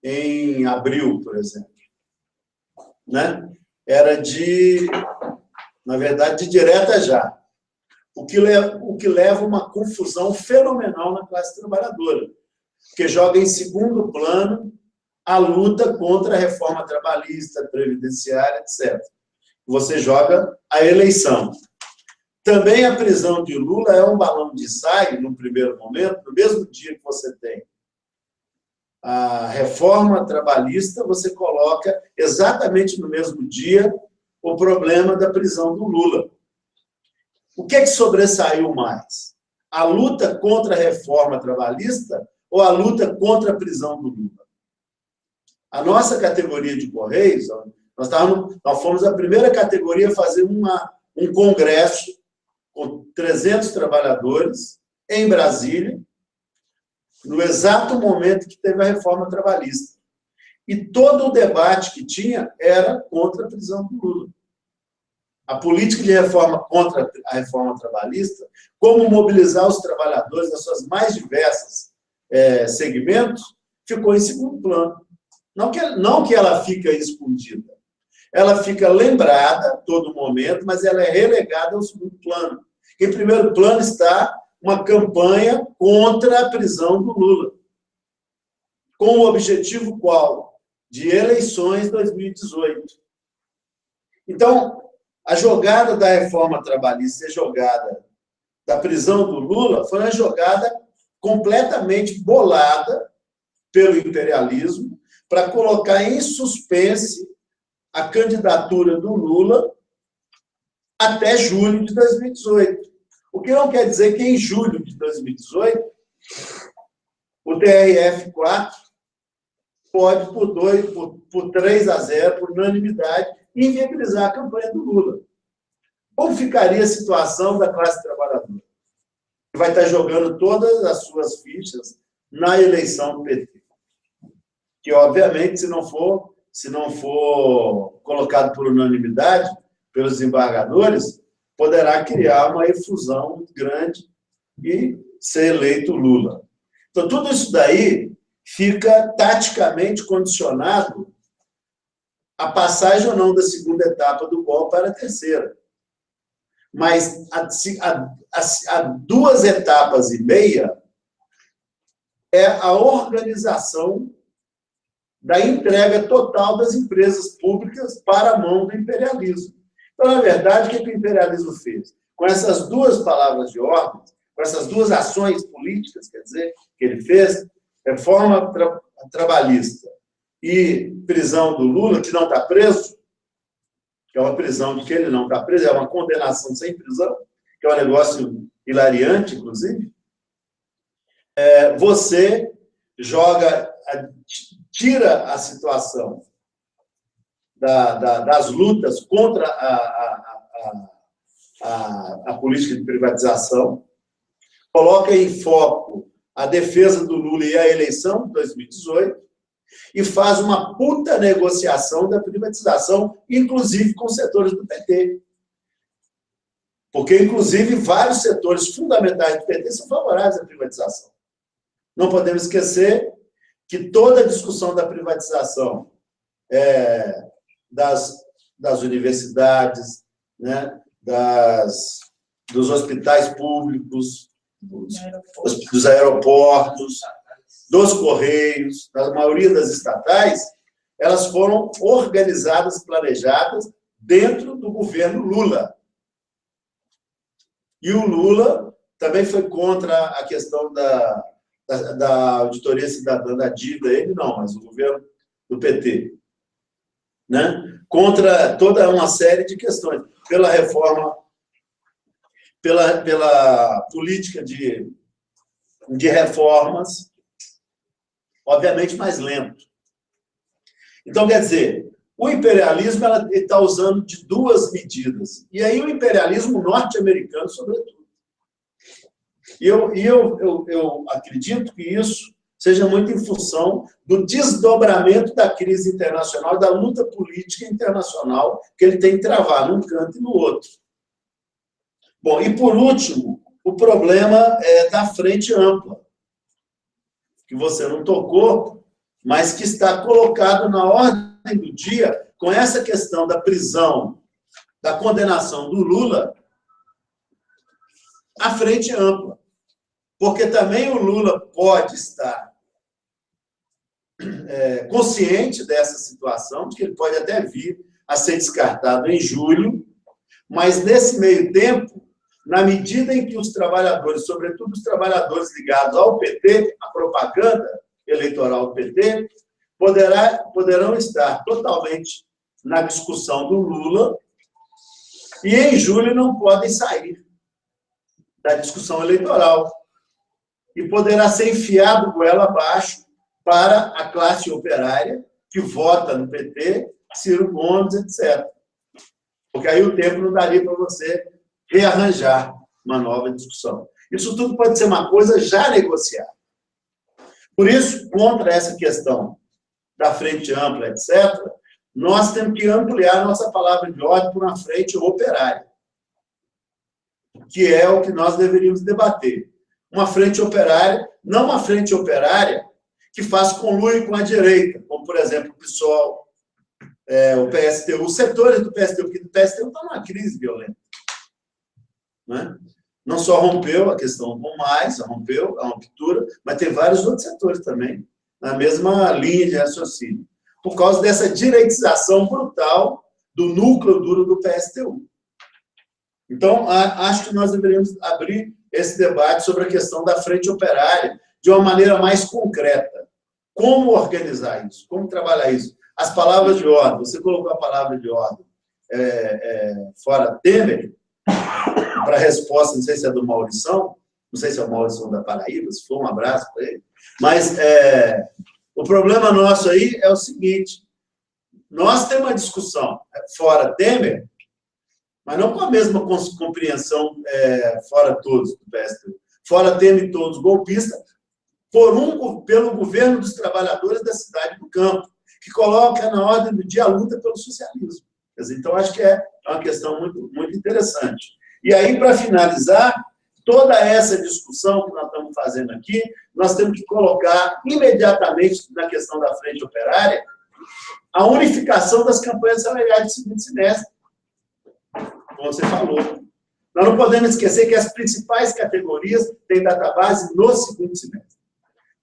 em abril, por exemplo. Né? Era na verdade, de direta já. O que leva uma confusão fenomenal na classe trabalhadora, porque joga em segundo plano a luta contra a reforma trabalhista, previdenciária, etc. Você joga a eleição. Também a prisão de Lula é um balão de ensaio, no primeiro momento, no mesmo dia que você tem a reforma trabalhista, você coloca exatamente no mesmo dia o problema da prisão do Lula. O que é que sobressaiu mais? A luta contra a reforma trabalhista ou a luta contra a prisão do Lula? A nossa categoria de Correios, nós fomos a primeira categoria a fazer um congresso com 300 trabalhadores em Brasília, no exato momento que teve a reforma trabalhista. E todo o debate que tinha era contra a prisão do Lula. A política de reforma contra a reforma trabalhista, como mobilizar os trabalhadores das suas mais diversas segmentos, ficou em segundo plano. Não que ela fica escondida. Ela fica lembrada a todo momento, mas ela é relegada ao segundo plano. Em primeiro plano está uma campanha contra a prisão do Lula. Com o objetivo qual? De eleições 2018. Então, a jogada da reforma trabalhista e a jogada da prisão do Lula foi uma jogada completamente bolada pelo imperialismo para colocar em suspense a candidatura do Lula até julho de 2018. O que não quer dizer que em julho de 2018 o TRF4 pode, por 3-0, por unanimidade, inviabilizar a campanha do Lula. Como ficaria a situação da classe trabalhadora? Que vai estar jogando todas as suas fichas na eleição do PT. Que, obviamente, se não for colocado por unanimidade pelos desembargadores, poderá criar uma efusão muito grande e ser eleito Lula. Então, tudo isso daí fica taticamente condicionado à passagem ou não da segunda etapa do golpe para a terceira. Mas há 2 etapas e meia é a organização da entrega total das empresas públicas para a mão do imperialismo. Então, na verdade, o que o imperialismo fez? Com essas 2 palavras de ordem, com essas 2 ações políticas, quer dizer, que ele fez, reforma trabalhista e prisão do Lula, que não está preso, que é uma prisão de que ele não está preso, é uma condenação sem prisão, que é um negócio hilariante, inclusive, você tira a situação das lutas contra a política de privatização, coloca em foco a defesa do Lula e a eleição de 2018, e faz uma puta negociação da privatização, inclusive com setores do PT. Porque, inclusive, vários setores fundamentais do PT são favoráveis à privatização. Não podemos esquecer que toda a discussão da privatização das universidades, né, dos hospitais públicos, dos aeroportos, dos Correios, da maioria das estatais, elas foram organizadas, planejadas dentro do governo Lula. E o Lula também foi contra a questão da auditoria cidadã da dívida, ele não, mas o governo do PT. Né? Contra toda uma série de questões. Pela reforma, pela política de reformas, obviamente mais lento. Então, quer dizer, o imperialismo está usando de 2 medidas. E aí o imperialismo norte-americano, sobretudo. E eu acredito que isso seja muito em função do desdobramento da crise internacional, da luta política internacional que ele tem que travar num canto e no outro. Bom, e por último, o problema é da frente ampla, que você não tocou, mas que está colocado na ordem do dia com essa questão da prisão, da condenação do Lula, à frente ampla. Porque também o Lula pode estar consciente dessa situação, de que ele pode até vir a ser descartado em julho, mas nesse meio tempo, na medida em que os trabalhadores, sobretudo os trabalhadores ligados ao PT, a propaganda eleitoral do PT, poderão estar totalmente na discussão do Lula e, em julho, não podem sair da discussão eleitoral. E poderá ser enfiado goela abaixo para a classe operária que vota no PT, Ciro Gomes, etc. Porque aí o tempo não daria para você rearranjar uma nova discussão. Isso tudo pode ser uma coisa já negociada. Por isso, contra essa questão da frente ampla, etc., nós temos que ampliar nossa palavra de ordem para uma frente operária, que é o que nós deveríamos debater. Uma frente operária, não uma frente operária que faz conluio com a direita, como, por exemplo, o PSOL, o PSTU, os setores do PSTU, porque o PSTU está numa crise violenta. Né? Não só rompeu a questão com mais, rompeu a ruptura, mas tem vários outros setores também, na mesma linha de raciocínio, por causa dessa direitização brutal do núcleo duro do PSTU. Então, acho que nós deveríamos abrir esse debate sobre a questão da frente operária de uma maneira mais concreta. Como organizar isso? Como trabalhar isso? As palavras de ordem, você colocou a palavra de ordem fora Temer, para a resposta, não sei se é do Maurição, não sei se é o Maurição da Paraíba, se for, um abraço para ele, mas o problema nosso aí é o seguinte, nós temos uma discussão fora Temer mas não com a mesma compreensão fora todos do PSTU, fora Temer todos golpista, pelo governo dos trabalhadores da cidade do campo, que coloca na ordem do dia a luta pelo socialismo. Então, acho que é uma questão muito, muito interessante. E aí, para finalizar, toda essa discussão que nós estamos fazendo aqui, nós temos que colocar imediatamente na questão da frente operária a unificação das campanhas salariais do segundo semestre, como você falou. Nós não podemos esquecer que as principais categorias têm database no segundo semestre.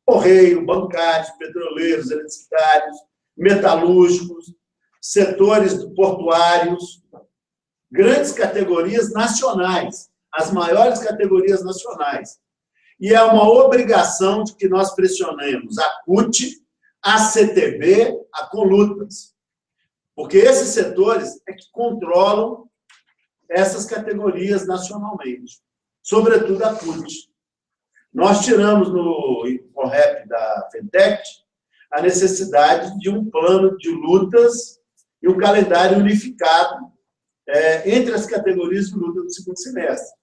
Correio, bancários, petroleiros, eletricitários, metalúrgicos, setores portuários, grandes categorias nacionais, as maiores categorias nacionais. E é uma obrigação de que nós pressionemos a CUT, a CTB, a Conlutas, porque esses setores é que controlam essas categorias nacionalmente, sobretudo a CUT. Nós tiramos no INCORREP da FENTEC a necessidade de um plano de lutas e um calendário unificado entre as categorias de luta do segundo semestre.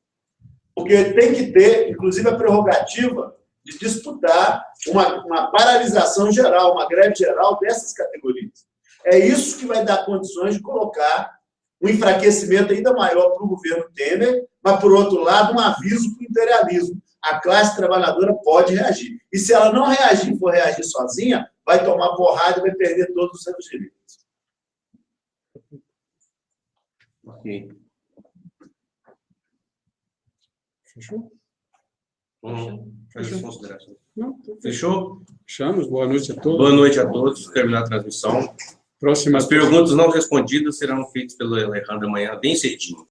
Porque tem que ter, inclusive, a prerrogativa de disputar uma paralisação geral, uma greve geral dessas categorias. É isso que vai dar condições de colocar um enfraquecimento ainda maior para o governo Temer, mas, por outro lado, um aviso para o imperialismo. A classe trabalhadora pode reagir. E se ela não reagir, for reagir sozinha, vai tomar porrada e vai perder todos os seus direitos. Ok. Fechou? Faz as considerações. Não, Fechou? fechamos. Boa noite a todos. Boa noite a todos. Terminar a transmissão. Próximas As perguntas não respondidas serão feitas pelo Alejandro amanhã, bem cedinho.